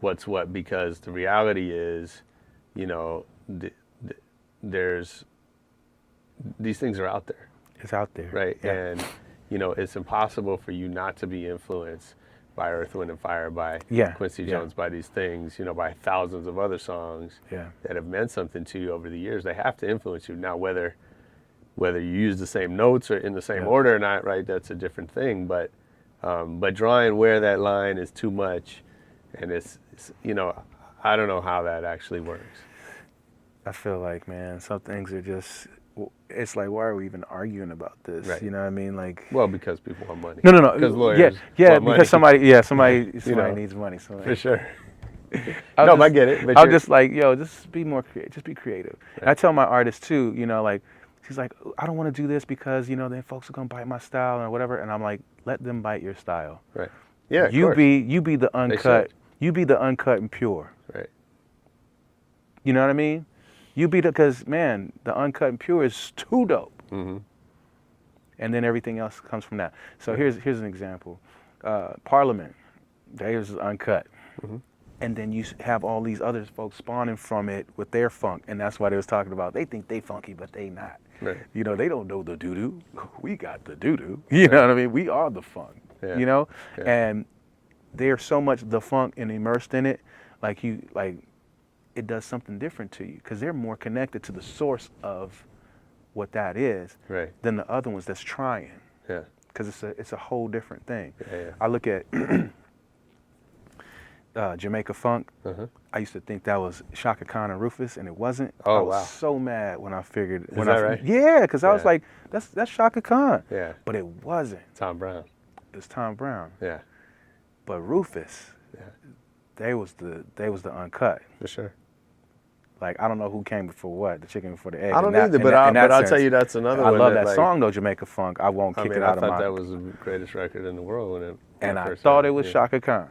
[SPEAKER 6] what's what, because the reality is, there's these things are out there.
[SPEAKER 7] It's out there,
[SPEAKER 6] right? And it's impossible for you not to be influenced by Earth, Wind, and Fire, by Quincy Jones, by these things, by thousands of other songs that have meant something to you over the years. They have to influence you. Now, whether you use the same notes or in the same order or not, right, that's a different thing. But drawing where that line is too much, and it's I don't know how that actually works.
[SPEAKER 7] I feel like, man, some things are just, it's like, why are we even arguing about this? Right. You know what I mean? Like,
[SPEAKER 6] well, because people want money.
[SPEAKER 7] No.
[SPEAKER 6] Because lawyers
[SPEAKER 7] want
[SPEAKER 6] money.
[SPEAKER 7] somebody needs money. So
[SPEAKER 6] for sure. I get it. But
[SPEAKER 7] I'm just like, just be more creative. Just be creative. Right. And I tell my artists too, like, she's like, I don't want to do this because, then folks are going to bite my style or whatever. And I'm like, let them bite your style.
[SPEAKER 6] Right. Yeah,
[SPEAKER 7] you be the uncut. You be the uncut and pure.
[SPEAKER 6] Right.
[SPEAKER 7] You know what I mean? You be because, man, the uncut and pure is too dope. And then everything else comes from that. So here's an example. Parliament, they was uncut. And then you have all these other folks spawning from it with their funk. And that's why they was talking about, they think they funky, but they not. Right. They don't know the doo-doo. We got the doo-doo. You know what I mean? We are the funk, Yeah. And there's so much the funk and immersed in it, it does something different to you, because they're more connected to the source of what that is than the other ones that's trying. Yeah. Because it's a whole different thing. I look at Jamaica Funk. I used to think that was Shaka Khan and Rufus, and it wasn't. I was so mad when I figured.
[SPEAKER 6] Is that right?
[SPEAKER 7] Yeah, because I was like, that's Shaka Khan. Yeah. But it wasn't.
[SPEAKER 6] Tom Brown.
[SPEAKER 7] It was Tom Brown.
[SPEAKER 6] Yeah.
[SPEAKER 7] But Rufus, they was the uncut.
[SPEAKER 6] For sure.
[SPEAKER 7] Like, I don't know who came before what, the chicken before the egg.
[SPEAKER 6] I don't either, but I'll tell you that's another one.
[SPEAKER 7] I love that song though, Jamaica Funk. I won't kick it out of my...
[SPEAKER 6] I thought that was the greatest record in the world when it...
[SPEAKER 7] And I thought it was Shaka Khan.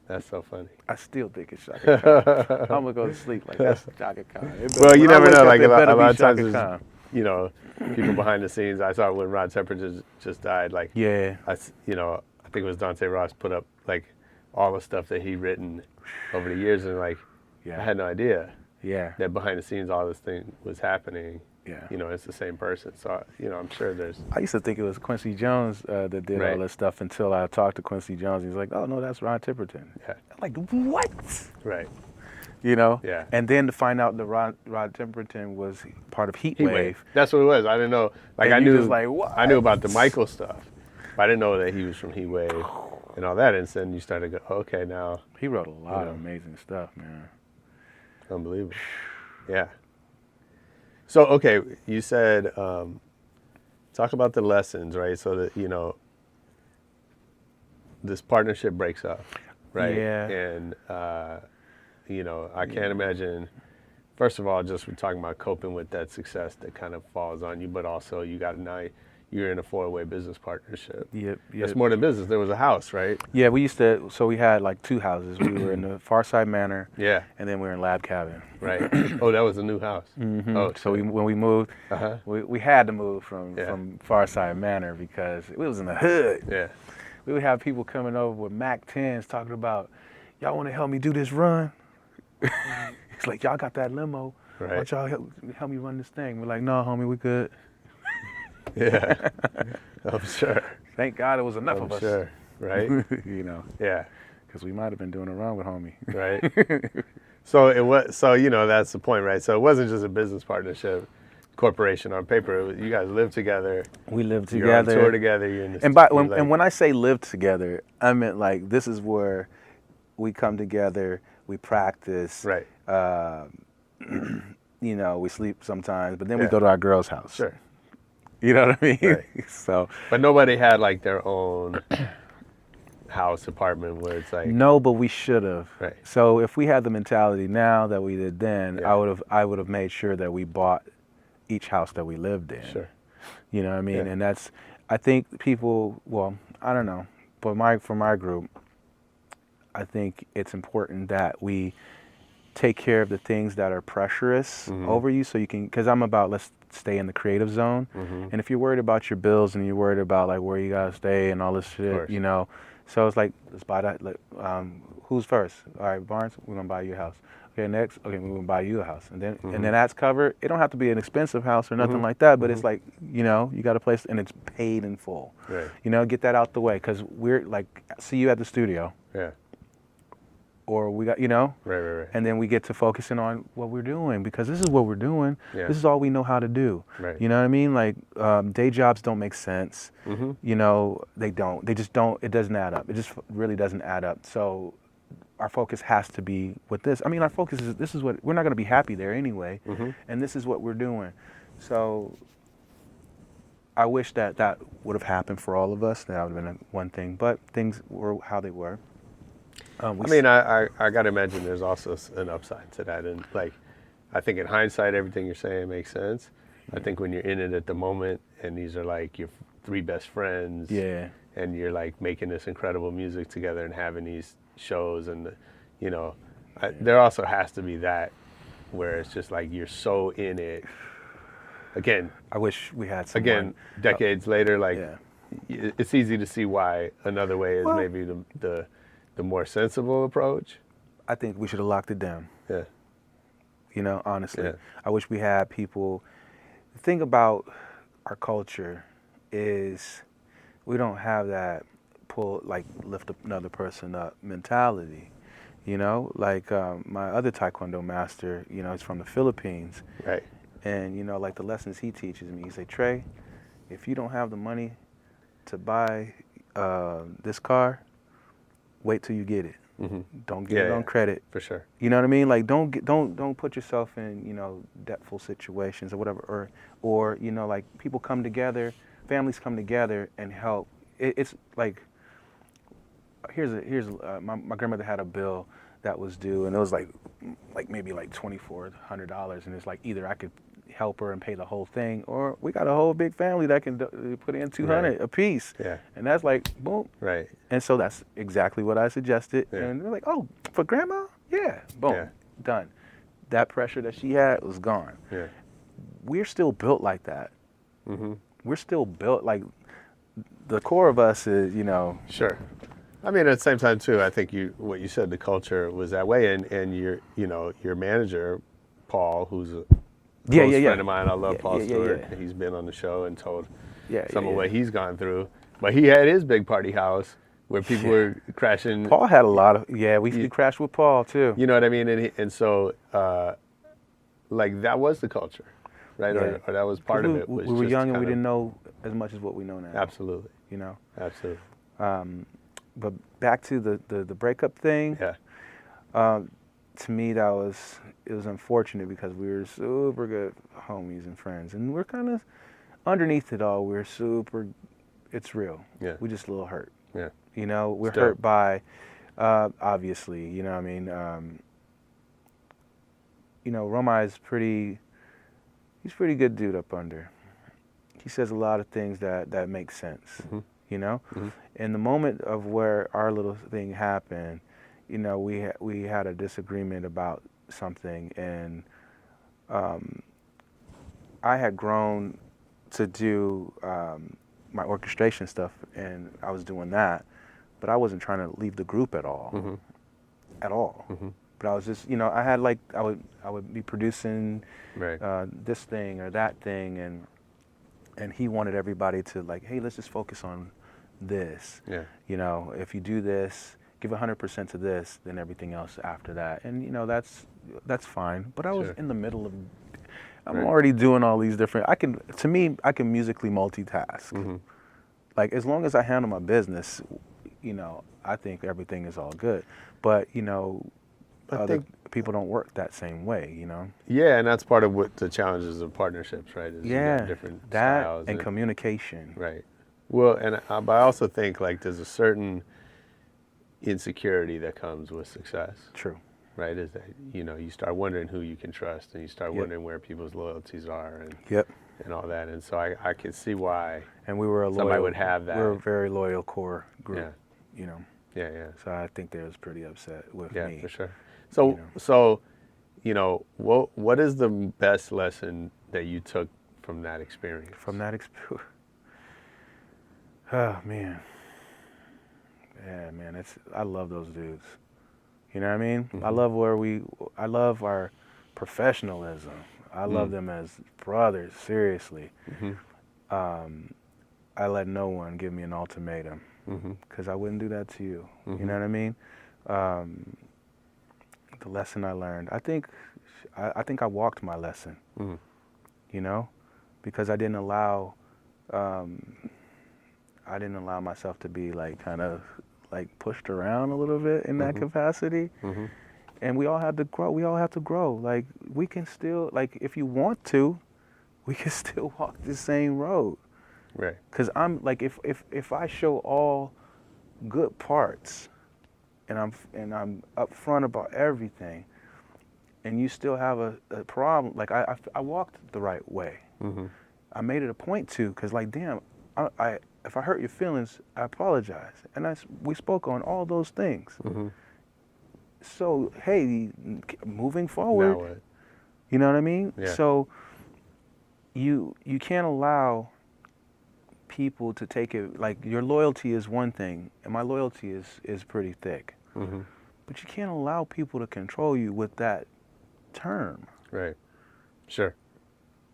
[SPEAKER 6] That's so funny.
[SPEAKER 7] I still think it's Shaka Khan. I'm gonna go to sleep like that's Shaka Khan.
[SPEAKER 6] Well, you never know. Like a lot of times, people behind the scenes. I saw when Rod Temperton just died. Like, I think it was Dante Ross put up like all the stuff that he'd written over the years, and like, I had no idea. Yeah. That behind the scenes, all this thing was happening. Yeah. It's the same person. So, I'm sure there's...
[SPEAKER 7] I used to think it was Quincy Jones that did all this stuff until I talked to Quincy Jones. He's like, oh, no, that's Rod Temperton. Yeah. I'm like, what?
[SPEAKER 6] Right.
[SPEAKER 7] Yeah. And then to find out that Rod Temperton was part of Heat Wave.
[SPEAKER 6] That's what it was. I didn't know. Like, I knew about the Michael stuff. But I didn't know that he was from Heat Wave and all that. And then you started to go, okay, now...
[SPEAKER 7] He wrote a lot of amazing stuff, man.
[SPEAKER 6] Unbelievable. Yeah. So, okay, you said, talk about the lessons, right? So that, this partnership breaks up, right? Yeah. And, I can't imagine, first of all, just we're talking about coping with that success that kind of falls on you, but also you you're in a 4-way business partnership.
[SPEAKER 7] Yep.
[SPEAKER 6] That's more than business. There was a house, right?
[SPEAKER 7] Yeah, we had like 2 houses. We were in the Pharcyde Manor.
[SPEAKER 6] Yeah.
[SPEAKER 7] And then we were in Labcabin.
[SPEAKER 6] Right. Oh, that was a new house.
[SPEAKER 7] Mm-hmm.
[SPEAKER 6] Oh,
[SPEAKER 7] so when we moved, we had to move from Pharcyde Manor because it was in the hood.
[SPEAKER 6] Yeah.
[SPEAKER 7] We would have people coming over with Mac 10s talking about, y'all want to help me do this run? It's like, y'all got that limo.
[SPEAKER 6] Right.
[SPEAKER 7] Why don't y'all help me run this thing? We're like, no, homie, we good.
[SPEAKER 6] Yeah. I'm sure.
[SPEAKER 7] Thank God it was enough of us.
[SPEAKER 6] Sure. Right.
[SPEAKER 7] You know.
[SPEAKER 6] Yeah.
[SPEAKER 7] Because we might have been doing it wrong with homie.
[SPEAKER 6] Right. So you know, that's the point, right? So it wasn't just a business partnership, corporation on paper. You guys live together.
[SPEAKER 7] We live together.
[SPEAKER 6] You're on tour together. You're in the
[SPEAKER 7] and when I say live together, I meant like this is where we come together, we practice.
[SPEAKER 6] Right.
[SPEAKER 7] You know, we sleep sometimes, but then we go to our girl's house.
[SPEAKER 6] Sure.
[SPEAKER 7] You know what I mean?
[SPEAKER 6] Right.
[SPEAKER 7] So.
[SPEAKER 6] But nobody had like their own house, apartment where it's like.
[SPEAKER 7] No, but we should have.
[SPEAKER 6] Right.
[SPEAKER 7] So if we had the mentality now that we did then, I would have made sure that we bought each house that we lived in.
[SPEAKER 6] Sure.
[SPEAKER 7] You know what I mean?
[SPEAKER 6] Yeah.
[SPEAKER 7] And that's, I think people, well, I don't know, but for my group, I think it's important that we take care of the things that are pressurous over you so you can, because I'm about, let's stay in the creative zone. And if you're worried about your bills and you're worried about like where you gotta stay and all this shit, you know, so it's like, let's buy that. Who's first? All right, Barnes, we're gonna buy you a house. Okay, next, okay, we're gonna buy you a house. And then that's covered. It don't have to be an expensive house or nothing like that, but it's like, you know, you got a place and it's paid in full.
[SPEAKER 6] Right.
[SPEAKER 7] You know, get that out the way, because we're like, see you at the studio.
[SPEAKER 6] Yeah.
[SPEAKER 7] Or we got, you know,
[SPEAKER 6] right.
[SPEAKER 7] And then we get to focusing on what we're doing, because this is what we're doing.
[SPEAKER 6] Yeah.
[SPEAKER 7] This is all we know how to do.
[SPEAKER 6] Right.
[SPEAKER 7] You know what I mean? Like day jobs don't make sense. You know, they don't. They just don't. It doesn't add up. It just really doesn't add up. So our focus has to be with this. I mean, our focus is this is what we're not going to be happy there anyway, and this is what we're doing. So I wish that would have happened for all of us. That would have been one thing, but things were how they were.
[SPEAKER 6] I mean, I got to imagine there's also an upside to that. And like, I think in hindsight, everything you're saying makes sense. I think when you're in it at the moment and these are like your 3 best friends.
[SPEAKER 7] Yeah.
[SPEAKER 6] And you're like making this incredible music together and having these shows and, you know, there also has to be that where it's just like you're so in it. Again.
[SPEAKER 7] I wish we had someone.
[SPEAKER 6] Again, decades later, like it's easy to see why another way is maybe the more sensible approach.
[SPEAKER 7] I think we should have locked it down.
[SPEAKER 6] Yeah.
[SPEAKER 7] You know, honestly.
[SPEAKER 6] Yeah.
[SPEAKER 7] I wish we had people. The thing about our culture is we don't have that lift another person up mentality. You know, like my other Taekwondo master, you know, he's from the Philippines.
[SPEAKER 6] Right.
[SPEAKER 7] And, you know, like the lessons he teaches me, he say, Trey, if you don't have the money to buy this car, wait till you get it. Don't get it on credit.
[SPEAKER 6] For sure.
[SPEAKER 7] You know what I mean? Like don't put yourself in, you know, debtful situations or whatever. Or you know, like people come together, families come together and help. It's like my grandmother had a bill that was due, and it was like maybe like $2,400, and it's like either I could help her and pay the whole thing, or we got a whole big family that can put in $200 a piece.
[SPEAKER 6] Yeah.
[SPEAKER 7] And that's like boom.
[SPEAKER 6] Right.
[SPEAKER 7] And so that's exactly what I suggested.
[SPEAKER 6] Yeah.
[SPEAKER 7] And they're like, oh, for grandma? Yeah. Boom. Done. That pressure that she had was gone.
[SPEAKER 6] Yeah.
[SPEAKER 7] We're still built like that. We're still built like the core of us is, you know.
[SPEAKER 6] Sure. I mean, at the same time too, I think what you said, the culture was that way, and your manager, Paul, who's a close friend of mine. I love Paul Stewart. He's been on the show and told some of what he's gone through. But he had his big party house where people were crashing.
[SPEAKER 7] Paul had a lot of, we used to crash with Paul too.
[SPEAKER 6] You know what I mean? And so, like that was the culture, right?
[SPEAKER 7] Yeah.
[SPEAKER 6] Or that was part of it.
[SPEAKER 7] We were young and we didn't know as much as what we know now.
[SPEAKER 6] Absolutely.
[SPEAKER 7] You know?
[SPEAKER 6] Absolutely.
[SPEAKER 7] But back to the breakup thing.
[SPEAKER 6] Yeah.
[SPEAKER 7] To me, it was unfortunate because we were super good homies and friends, and we're kind of underneath it all. We're super. It's real.
[SPEAKER 6] Yeah.
[SPEAKER 7] We're just a little hurt.
[SPEAKER 6] Yeah.
[SPEAKER 7] You know, we're hurt by, obviously. You know, what I mean, you know, Romai is he's pretty good dude up under. he says a lot of things that make sense, you know? In the moment of where our little thing happened, you know, we had a disagreement about something, and I had grown to do my orchestration stuff, and I was doing that, but I wasn't trying to leave the group at all, But I was just, you know, I had like, I would be producing this thing or that thing, and he wanted everybody to like, hey, let's just focus on this. Yeah. You know, if you do this, give 100% to this, then everything else after that. And, you know, that's fine. But I was in the middle of, I'm already doing all these different, I can musically multitask. Like, as long as I handle my business, you know, I think everything is all good. But, you know, other people don't work that same way, you know?
[SPEAKER 6] Yeah, and that's part of what the challenges of partnerships, right? Is different styles
[SPEAKER 7] and communication.
[SPEAKER 6] Right. Well, but I also think, like, there's a certain insecurity that comes with success.
[SPEAKER 7] True.
[SPEAKER 6] Right, is that, you know, you start wondering who you can trust, and you start wondering where people's loyalties are, and all that. And so I can see why. And we were somebody would have that.
[SPEAKER 7] We were a very loyal core group, you know?
[SPEAKER 6] Yeah.
[SPEAKER 7] So I think they was pretty upset with me.
[SPEAKER 6] Yeah, for sure. So, you know, what is the best lesson that you took from that experience?
[SPEAKER 7] Oh, man. Yeah, man, I love those dudes. You know what I mean? I love our professionalism. I love them as brothers, seriously. I let no one give me an ultimatum, because I wouldn't do that to you. You know what I mean? The lesson I learned, I think I walked my lesson, you know, because I didn't allow myself to be like kind of like pushed around a little bit in that capacity. And we all had to grow. Like, we can still, like, if you want to, we can still walk the same road.
[SPEAKER 6] Right.
[SPEAKER 7] Because I'm like, if I show all good parts, and I'm upfront about everything, and you still have a problem, like, I walked the right way. I made it a point to, because, like, damn, if I hurt your feelings, I apologize. And we spoke on all those things. So, hey, moving forward,
[SPEAKER 6] now what?
[SPEAKER 7] You know what I mean?
[SPEAKER 6] Yeah.
[SPEAKER 7] So you can't allow people to take it, like, your loyalty is one thing, and my loyalty is pretty thick. But you can't allow people to control you with that term.
[SPEAKER 6] Right. Sure.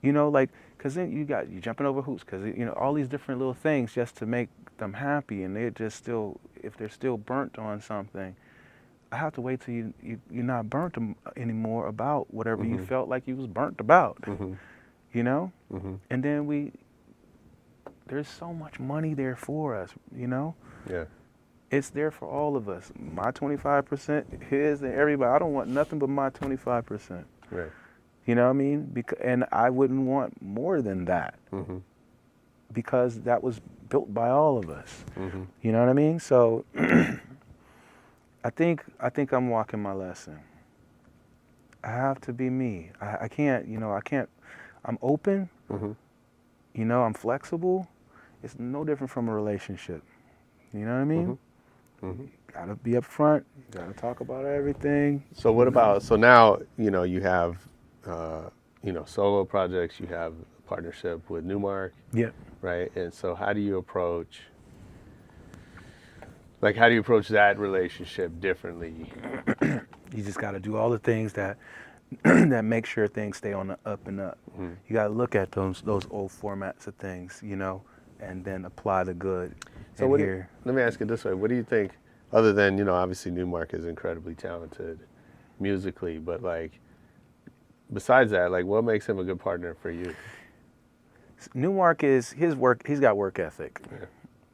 [SPEAKER 7] You know, like, because then you jumping over hoops, because, you know, all these different little things just to make them happy, and they're just still, if they're still burnt on something, I have to wait till you're not burnt anymore about whatever you felt like you was burnt about, you know? And then there's so much money there for us, you know?
[SPEAKER 6] Yeah.
[SPEAKER 7] It's there for all of us. My 25%, his, and everybody. I don't want nothing but my 25%.
[SPEAKER 6] Right.
[SPEAKER 7] You know what I mean? And I wouldn't want more than that, because that was built by all of us. You know what I mean? So I think I'm walking my lesson. I have to be me. I can't, you know, I'm open, you know, I'm flexible. It's no different from a relationship. You know what I mean? Gotta be upfront, gotta talk about everything.
[SPEAKER 6] So what about, so now, you know, you have, you know, solo projects, you have a partnership with Newmark.
[SPEAKER 7] Yeah.
[SPEAKER 6] Right? And so how do you approach that relationship differently?
[SPEAKER 7] You just gotta do all the things that that make sure things stay on the up and up. You gotta look at those old formats of things, you know, and then apply the good.
[SPEAKER 6] So let me ask it this way. What do you think, other than, you know, obviously Newmark is incredibly talented musically, but, like, besides that, like, what makes him a good partner for you?
[SPEAKER 7] Newmark is his work. He's got work ethic.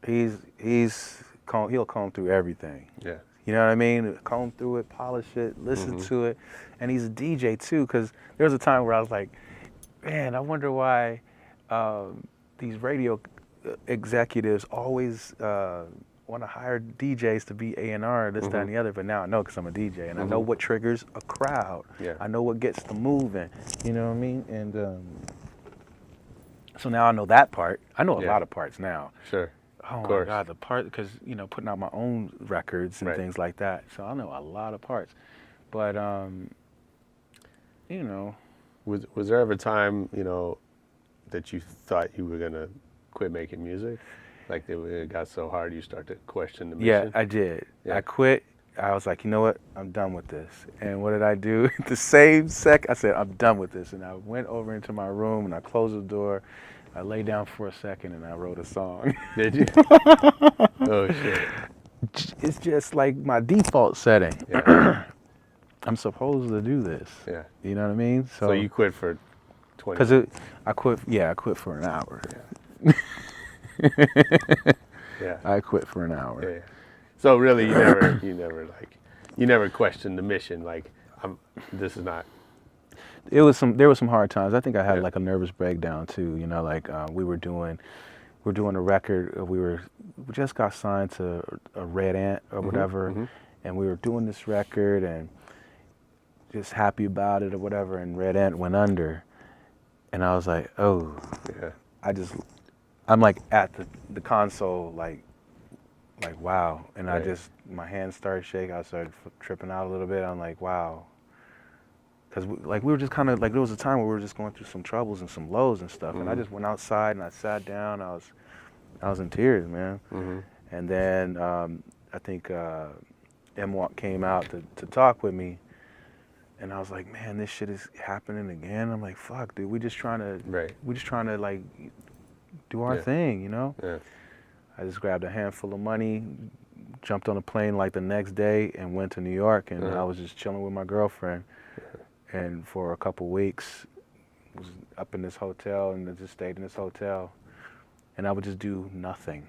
[SPEAKER 7] Yeah. He'll comb through everything. Yeah. You know what I mean? Comb through it, polish it, listen to it, and he's a DJ too. Because there was a time where I was like, man, I wonder why these radio executives always want to hire DJs to be A&R, this, that, and the other. But now I know, because I'm a DJ, and I know what triggers a crowd. Yeah. I know what gets them moving. You know what I mean? And So now I know that part. I know a lot of parts now.
[SPEAKER 6] Sure.
[SPEAKER 7] Oh my God, the part, because, you know, putting out my own records and things like that. So I know a lot of parts. But, you know.
[SPEAKER 6] Was there ever a time, you know, that you thought you were going to quit making music? Like it got so hard you start to question the mission?
[SPEAKER 7] Yeah, I did. Yeah. I quit. I was like, you know what? I'm done with this. And what did I do? The same sec, I said, I'm done with this. And I went over into my room and I closed the door. I lay down for a second and I wrote a song.
[SPEAKER 6] Did you? Oh, shit.
[SPEAKER 7] It's just like my default setting. Yeah. I'm supposed to do this.
[SPEAKER 6] Yeah.
[SPEAKER 7] You know what I mean?
[SPEAKER 6] So you quit for 20
[SPEAKER 7] minutes? I quit for an hour.
[SPEAKER 6] Yeah. Yeah.
[SPEAKER 7] I quit for an hour.
[SPEAKER 6] Yeah. So really, you never questioned the mission. Like, this is not.
[SPEAKER 7] There was some hard times. I think I had like a nervous breakdown too. You know, like we were doing a record. We just got signed to a Red Ant or whatever, and we were doing this record and just happy about it or whatever. And Red Ant went under, and I was like, oh, yeah. I'm like at the console, like wow, and my hands started shaking. I started tripping out a little bit. I'm like, wow. Because we were just kind of like, there was a time where we were just going through some troubles and some lows and stuff. And I just went outside and I sat down. I was in tears, man. And then I think M-Walk came out to talk with me. And I was like, man, this shit is happening again. I'm like, fuck, dude, we just trying to like do our thing, you know? Yeah. I just grabbed a handful of money, jumped on a plane like the next day and went to New York. And I was just chilling with my girlfriend. And for a couple weeks, was up in this hotel and I just stayed in this hotel. And I would just do nothing.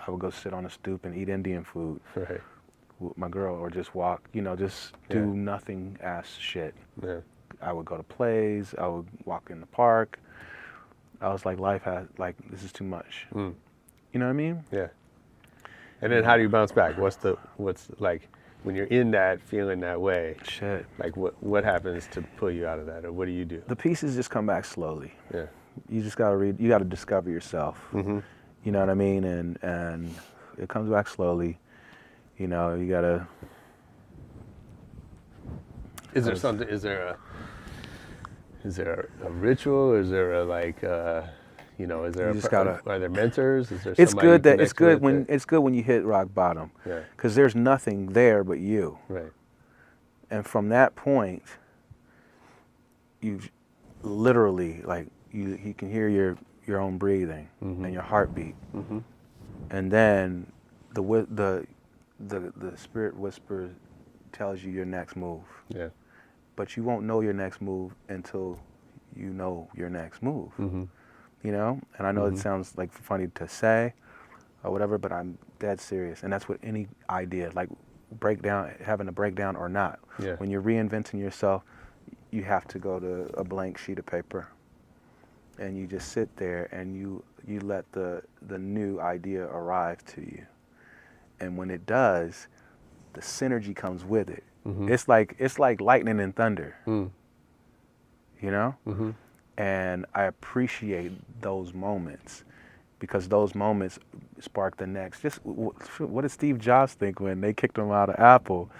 [SPEAKER 7] I would go sit on a stoop and eat Indian food with my girl, or just walk, you know, just do nothing ass shit. Yeah. I would go to plays, I would walk in the park. I was like, this is too much. You know what I mean? Yeah.
[SPEAKER 6] And then how do you bounce back? What's like, when you're in that, feeling that way,
[SPEAKER 7] shit.
[SPEAKER 6] Like what happens to pull you out of that, or what do you do?
[SPEAKER 7] The pieces just come back slowly. Yeah. You just gotta read. You gotta discover yourself. You know what I mean? And it comes back slowly. You know, you gotta.
[SPEAKER 6] Is there something? Is there a ritual? Is there a like? You know, is there are there mentors? Is there
[SPEAKER 7] it's good that it's good when you hit rock bottom, because there's nothing there but you. Right. And from that point, you literally like you can hear your own breathing and your heartbeat, and then the spirit whisper tells you your next move. Yeah. But you won't know your next move until you know your next move. You know, and I know it sounds like funny to say or whatever, but I'm dead serious. And that's what any idea, like having a breakdown or not. Yeah. When you're reinventing yourself, you have to go to a blank sheet of paper and you just sit there and you let the new idea arrive to you. And when it does, the synergy comes with it. It's like lightning and thunder. You know? And I appreciate those moments because those moments spark the next. Just what did Steve Jobs think when they kicked him out of Apple?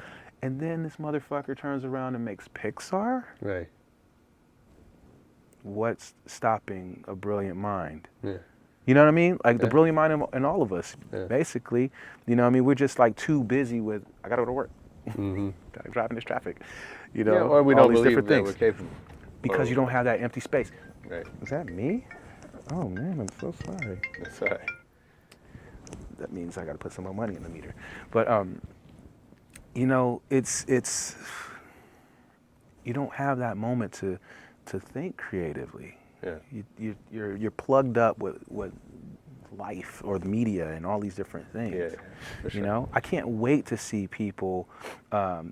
[SPEAKER 7] And then this motherfucker turns around and makes Pixar? Right. What's stopping a brilliant mind? Yeah. You know what I mean? Like the brilliant mind in all of us, basically. You know what I mean? We're just like too busy with, I gotta go to work. Gotta drive in this traffic. You know,
[SPEAKER 6] or we don't believe that we're capable.
[SPEAKER 7] Because you don't have that empty space.
[SPEAKER 6] Right.
[SPEAKER 7] Is that me? Oh man, I'm so sorry.
[SPEAKER 6] That's all right.
[SPEAKER 7] That means I got to put some more money in the meter. But you know, it's you don't have that moment to think creatively. Yeah. You're plugged up with life or the media and all these different things. Yeah, for sure. You know, I can't wait to see people.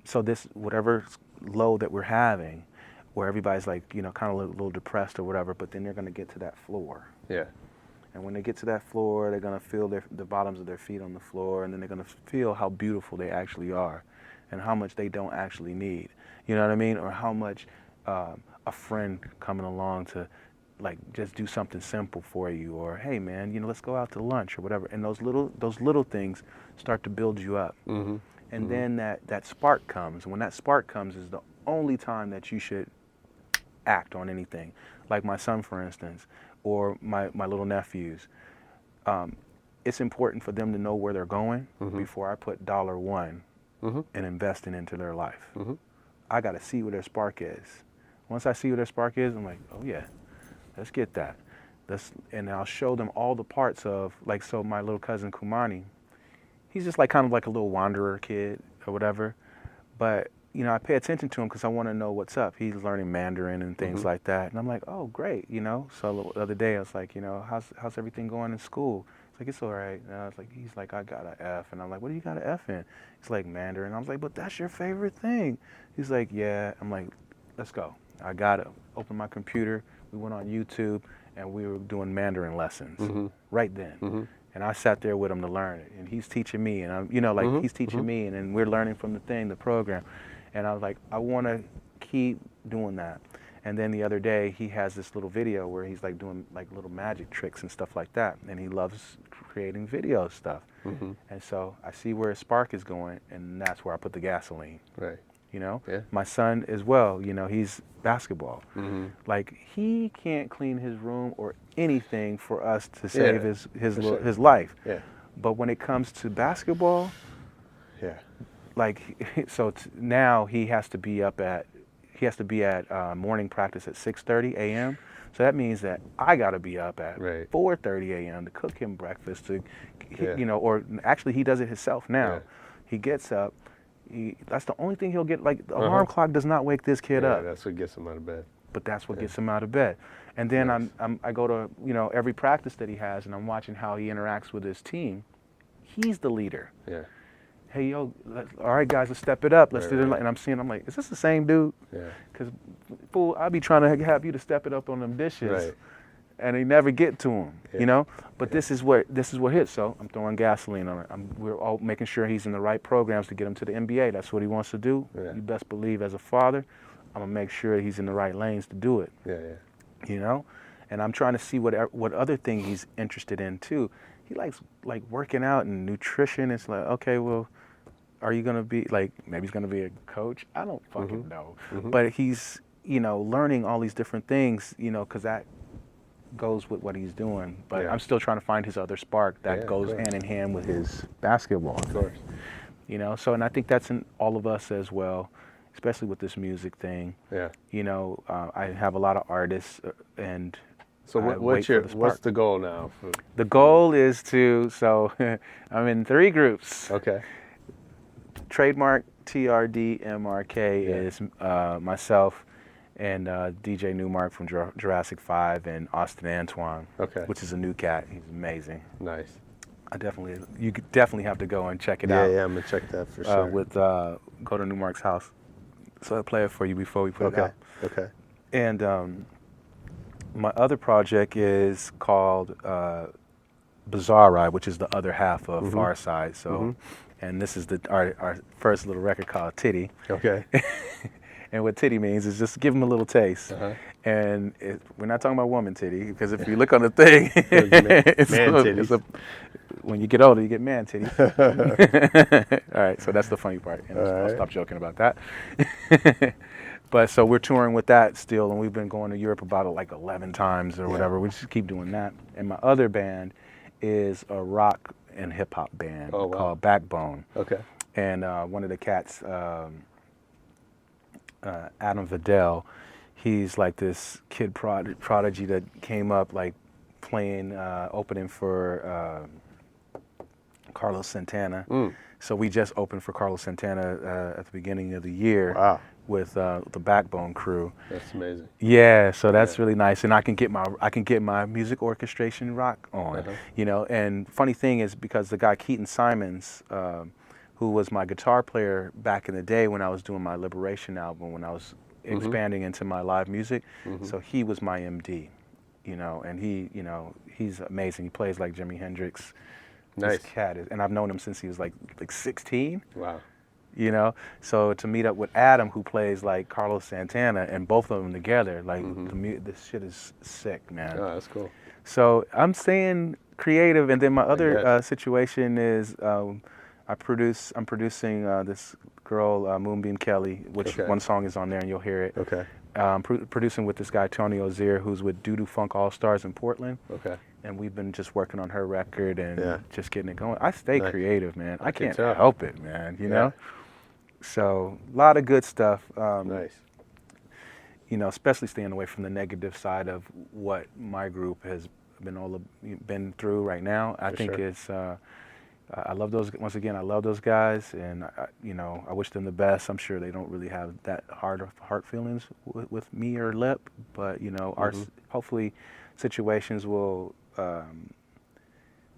[SPEAKER 7] So this whatever low that we're having, where everybody's like, you know, kind of a little depressed or whatever, but then they're going to get to that floor. Yeah. And when they get to that floor, they're going to feel the bottoms of their feet on the floor, and then they're going to feel how beautiful they actually are and how much they don't actually need. You know what I mean? Or how much a friend coming along to like just do something simple for you, or hey man, let's go out to lunch or whatever. And those little things start to build you up. And then that spark comes. When that spark comes is the only time that you should act on anything. Like my son, for instance, or my little nephews. It's important for them to know where they're going before I put $1 and investing into their life. I got to see where their spark is. Once I see where their spark is, I'm like, oh yeah, let's get that. And I'll show them all the parts of, like, so my little cousin Kumani, he's just like kind of like a little wanderer kid or whatever. But, I pay attention to him because I want to know what's up. He's learning Mandarin and things like that. And I'm like, oh, great, So the other day I was like, how's everything going in school? It's like, it's all right. And I was like, he's like, I got an F. And I'm like, what do you got an F in? He's like, Mandarin. I was like, but that's your favorite thing. He's like, yeah. I'm like, let's go. I got to open my computer. We went on YouTube and we were doing Mandarin lessons right then. And I sat there with him to learn it. And he's teaching me. And I'm, he's teaching me. And then we're learning from the program. And I was like, I want to keep doing that. And then the other day, he has this little video where he's like doing like little magic tricks and stuff like that. And he loves creating video stuff. And so I see where his spark is going, and that's where I put the gasoline.
[SPEAKER 6] Right.
[SPEAKER 7] My son as well, he's basketball. Like, he can't clean his room or anything for us to save his life. Yeah. But when it comes to basketball, like, so now he has to be at morning practice at 6:30 a.m. So that means that I got to be up at 4:30 a.m. to cook him breakfast, or actually he does it himself now. Yeah. He gets up. That's the only thing he'll get. Like, the alarm clock does not wake this kid up.
[SPEAKER 6] That's what gets him out of bed.
[SPEAKER 7] But that's what gets him out of bed. And then I go to every practice that he has, and I'm watching how he interacts with his team. He's the leader. Yeah. Hey, yo, all right, guys, let's step it up. Let's do it. And I'm like, is this the same dude? Yeah. Because, fool, I'll be trying to have you to step it up on them dishes, and they never get to him, But this is what hits. So I'm throwing gasoline on it. We're all making sure he's in the right programs to get him to the NBA. That's what he wants to do. Yeah. You best believe, as a father, I'm gonna make sure he's in the right lanes to do it. Yeah. And I'm trying to see what other thing he's interested in too. He likes like working out and nutrition. It's like, okay, well, are you gonna be like, maybe he's gonna be a coach? I don't fucking know. But he's, learning all these different things, because that goes with what he's doing. But I'm still trying to find his other spark that goes hand in hand with his basketball. Of course. So, and I think that's in all of us as well, especially with this music thing. Yeah. I have a lot of artists and
[SPEAKER 6] so what's the goal now?
[SPEAKER 7] The goal is so I'm in 3 groups. Okay. Trademark TRDMRK is myself and DJ Newmark from Jurassic 5 and Austin Antoine, which is a new cat. He's amazing. Nice. You definitely have to go and check it out.
[SPEAKER 6] Yeah, I'm gonna check that for sure.
[SPEAKER 7] Go to Newmark's house. So I'll play it for you before we put it out. Okay. And my other project is called Bizarre Ride, which is the other half of Pharcyde. So, and this is our first little record called Titty. Okay. And what titty means is just give them a little taste. And we're not talking about woman titty, because if you look on the thing, it's man titties. When you get older, you get man titty. All right, so that's the funny part. And I'll stop joking about that. But so we're touring with that still, and we've been going to Europe about like 11 times or whatever. We just keep doing that. And my other band is a rock and hip hop band called Backbone. Okay. And one of the cats, Adam Vidal, he's like this kid prodigy that came up like playing, opening for Carlos Santana. So we just opened for Carlos Santana at the beginning of the year. Wow. With the Backbone crew. That's amazing. Yeah, so that's really nice, and I can get my music orchestration rock on, And funny thing is, because the guy Keaton Simons, who was my guitar player back in the day when I was doing my Liberation album, when I was expanding into my live music, so he was my MD, and he's amazing. He plays like Jimi Hendrix. Nice. This cat is, and I've known him since he was like 16. Wow. You know, so to meet up with Adam, who plays like Carlos Santana, and both of them together, like this shit is sick, man.
[SPEAKER 6] Oh, that's cool.
[SPEAKER 7] So I'm staying creative, and then my other situation is I'm producing this girl Moonbeam Kelly, which one song is on there, and you'll hear it.
[SPEAKER 6] Okay.
[SPEAKER 7] Producing with this guy Tony Ozier, who's with Doo Doo Funk All Stars in Portland.
[SPEAKER 6] Okay.
[SPEAKER 7] And we've been just working on her record and just getting it going. I stay creative, man. I can't help it, man. You know. So a lot of good stuff.
[SPEAKER 6] Nice.
[SPEAKER 7] You know, especially staying away from the negative side of what my group has been through right now. I think it's. I love those. Once again, I love those guys, and you know, I wish them the best. I'm sure they don't really have that heart feelings with me or Lip, but you know, our hopefully situations will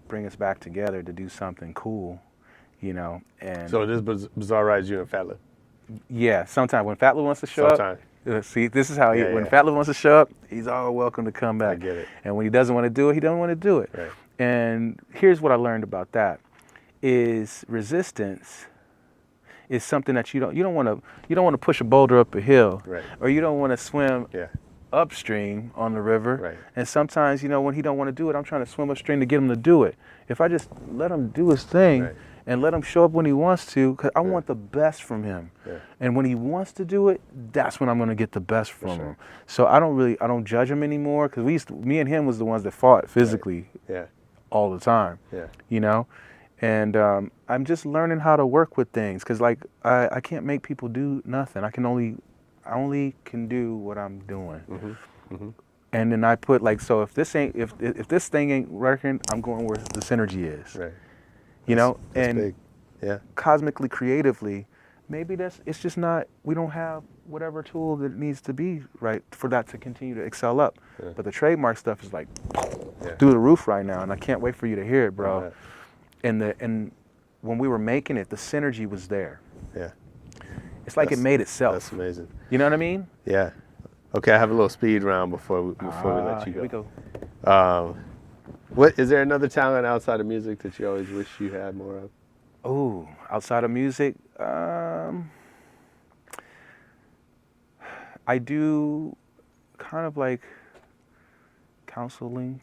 [SPEAKER 7] bring us back together to do something cool, you know. And
[SPEAKER 6] so this Bizarre Rides you and Fat Lip.
[SPEAKER 7] Yeah, sometimes when Fat Lip wants to show up. See, this is how when Fat Lip wants to show up, he's all welcome to come back.
[SPEAKER 6] I get it.
[SPEAKER 7] And when he doesn't want to do it, he doesn't want to do it.
[SPEAKER 6] Right.
[SPEAKER 7] And here's what I learned about that: is resistance is something that you don't want to push a boulder up a hill, or you don't want to swim upstream on the river.
[SPEAKER 6] Right.
[SPEAKER 7] And sometimes, you know, when he don't want to do it, I'm trying to swim upstream to get him to do it. If I just let him do his thing and let him show up when he wants to, because I want the best from him. Yeah. And when he wants to do it, that's when I'm going to get the best from him. So I don't judge him anymore, because me and him was the ones that fought physically all the time. Yeah. You know? And I'm just learning how to work with things, because like I can't make people do nothing. I only can do what I'm doing. And then I put like, so if this thing ain't working, I'm going where the synergy is. Right. You know,
[SPEAKER 6] that's big. Yeah.
[SPEAKER 7] Cosmically, creatively, maybe it's just not, we don't have whatever tool that needs to be right for that to continue to excel up. Yeah. But the trademark stuff is like through the roof right now, and I can't wait for you to hear it, bro. And when we were making it, the synergy was there. Yeah. It's like it made itself.
[SPEAKER 6] That's amazing.
[SPEAKER 7] You know what I mean?
[SPEAKER 6] Yeah. Okay, I have a little speed round before we let you go.
[SPEAKER 7] Here we go.
[SPEAKER 6] What is there another talent outside of music that you always wish you had more of?
[SPEAKER 7] Oh, outside of music, I do kind of like counseling.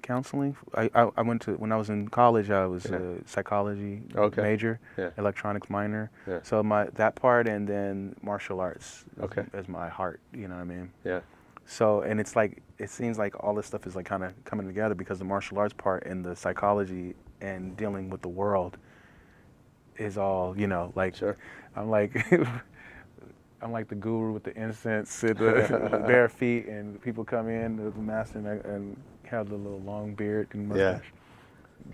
[SPEAKER 7] I went to, when I was in college, I was a psychology major, electronics minor. Yeah. So that part, and then martial arts as my heart, you know what I mean? Yeah. So, and it's like, it seems like all this stuff is like kind of coming together, because the martial arts part and the psychology and dealing with the world is all, you know, like, I'm like, I'm like the guru with the incense, and the bare feet, and people come in, the master, and have the little long beard and mustache,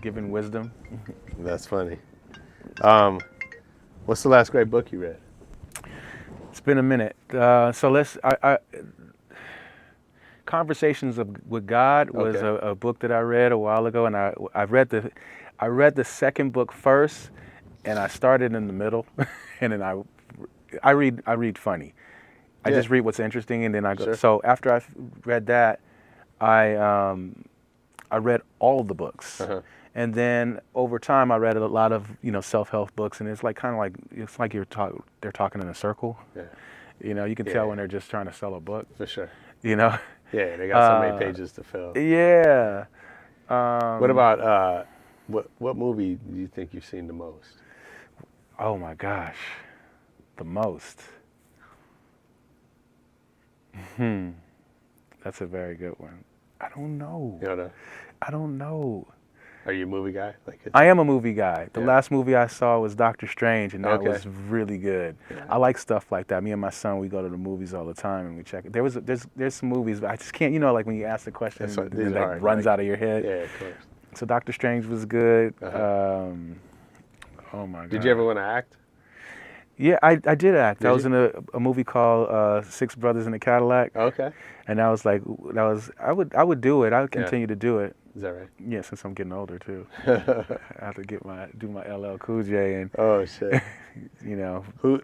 [SPEAKER 7] giving wisdom.
[SPEAKER 6] That's funny. What's the last great book you read?
[SPEAKER 7] It's been a minute. So Conversations with God was a book that I read a while ago, and I read the second book first, and I started in the middle, and then I read funny. I just read what's interesting, and then I go. So after I read that, I read all of the books, and then over time I read a lot of self-help books, and it's like kind of like they're talking in a circle. Yeah. You know, you can tell when they're just trying to sell a book.
[SPEAKER 6] For sure.
[SPEAKER 7] You know.
[SPEAKER 6] Yeah, they got so many pages to fill.
[SPEAKER 7] Yeah.
[SPEAKER 6] What about what movie do you think you've seen the most?
[SPEAKER 7] Oh my gosh, the most. That's a very good one. I don't know.
[SPEAKER 6] You know?
[SPEAKER 7] I don't know.
[SPEAKER 6] Are you a movie guy?
[SPEAKER 7] I am a movie guy. The last movie I saw was Doctor Strange, and that was really good. Yeah. I like stuff like that. Me and my son, we go to the movies all the time, and we check it. There's some movies, but I just can't, like when you ask the question, it runs out of your head.
[SPEAKER 6] Yeah, of course.
[SPEAKER 7] So Doctor Strange was good. Oh my God.
[SPEAKER 6] Did you ever want to act?
[SPEAKER 7] Yeah, I did act. I was in a movie called Six Brothers in a Cadillac.
[SPEAKER 6] Okay.
[SPEAKER 7] And I would do it. I would continue to do it.
[SPEAKER 6] Is that right?
[SPEAKER 7] Yeah, since I'm getting older too. I have to do my LL Cool J and
[SPEAKER 6] oh shit.
[SPEAKER 7] Who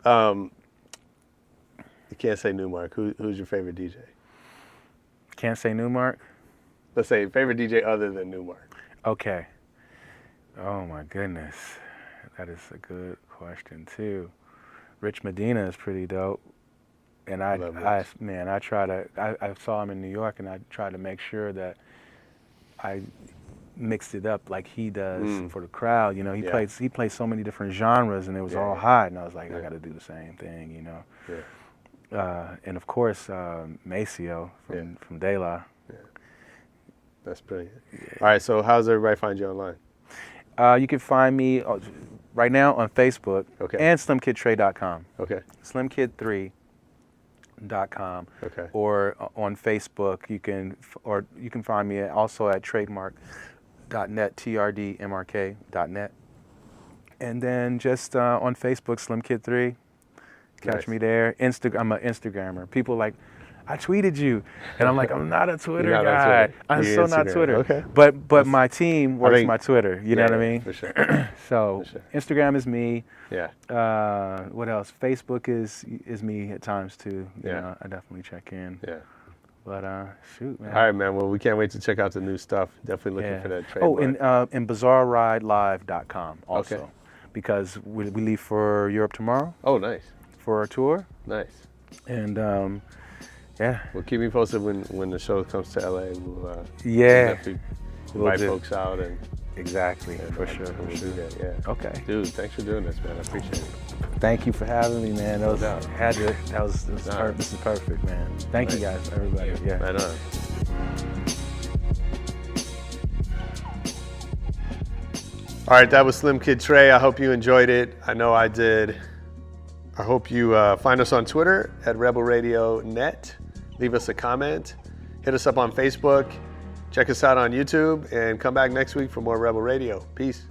[SPEAKER 6] you can't say Newmark. Who's your favorite DJ?
[SPEAKER 7] Can't say Newmark?
[SPEAKER 6] Let's say favorite DJ other than Newmark.
[SPEAKER 7] Okay. Oh my goodness. That is a good question too. Rich Medina is pretty dope. And I saw him in New York, and I tried to make sure that I mixed it up like he does for the crowd. You know, he plays so many different genres, and it was all hot. And I was like, I got to do the same thing. You know. Yeah. And of course, Maceo from De La.
[SPEAKER 6] Yeah. That's brilliant. All right. So, how does everybody find you online?
[SPEAKER 7] You can find me right now on Facebook and Slimkid3.com.
[SPEAKER 6] Okay.
[SPEAKER 7] Slimkid3.com. Okay. Or on Facebook, you can find me also at trademark.net, TRDMRK.net. And then just on Facebook, Slimkid3. Catch me there. I'm an Instagrammer. People like, I tweeted you, and I'm like, I'm not a Twitter guy. I'm so not Twitter. Okay. But my team works my Twitter. You know what I mean? For sure. So Instagram is me. Yeah. What else? Facebook is me at times too. You know, I definitely check in. Yeah. But shoot, man.
[SPEAKER 6] All right, man. Well, we can't wait to check out the new stuff. Definitely looking for that trademark.
[SPEAKER 7] Oh, and BazaarRideLive.com also. Okay. Because we leave for Europe tomorrow.
[SPEAKER 6] Oh, nice.
[SPEAKER 7] For our tour.
[SPEAKER 6] Nice.
[SPEAKER 7] And yeah.
[SPEAKER 6] Well, keep me posted when the show comes to LA. We'll invite folks out and
[SPEAKER 7] for sure.
[SPEAKER 6] Yeah.
[SPEAKER 7] Okay.
[SPEAKER 6] Dude, thanks for doing this, man. I appreciate it.
[SPEAKER 7] Thank you for having me, man. This is perfect, man. Thank you guys, everybody. Yeah.
[SPEAKER 6] Right on. All right, that was Slimkid3. I hope you enjoyed it. I know I did. I hope you find us on Twitter at Rebel Radio Net. Leave us a comment. Hit us up on Facebook. Check us out on YouTube. And come back next week for more Rebel Radio. Peace.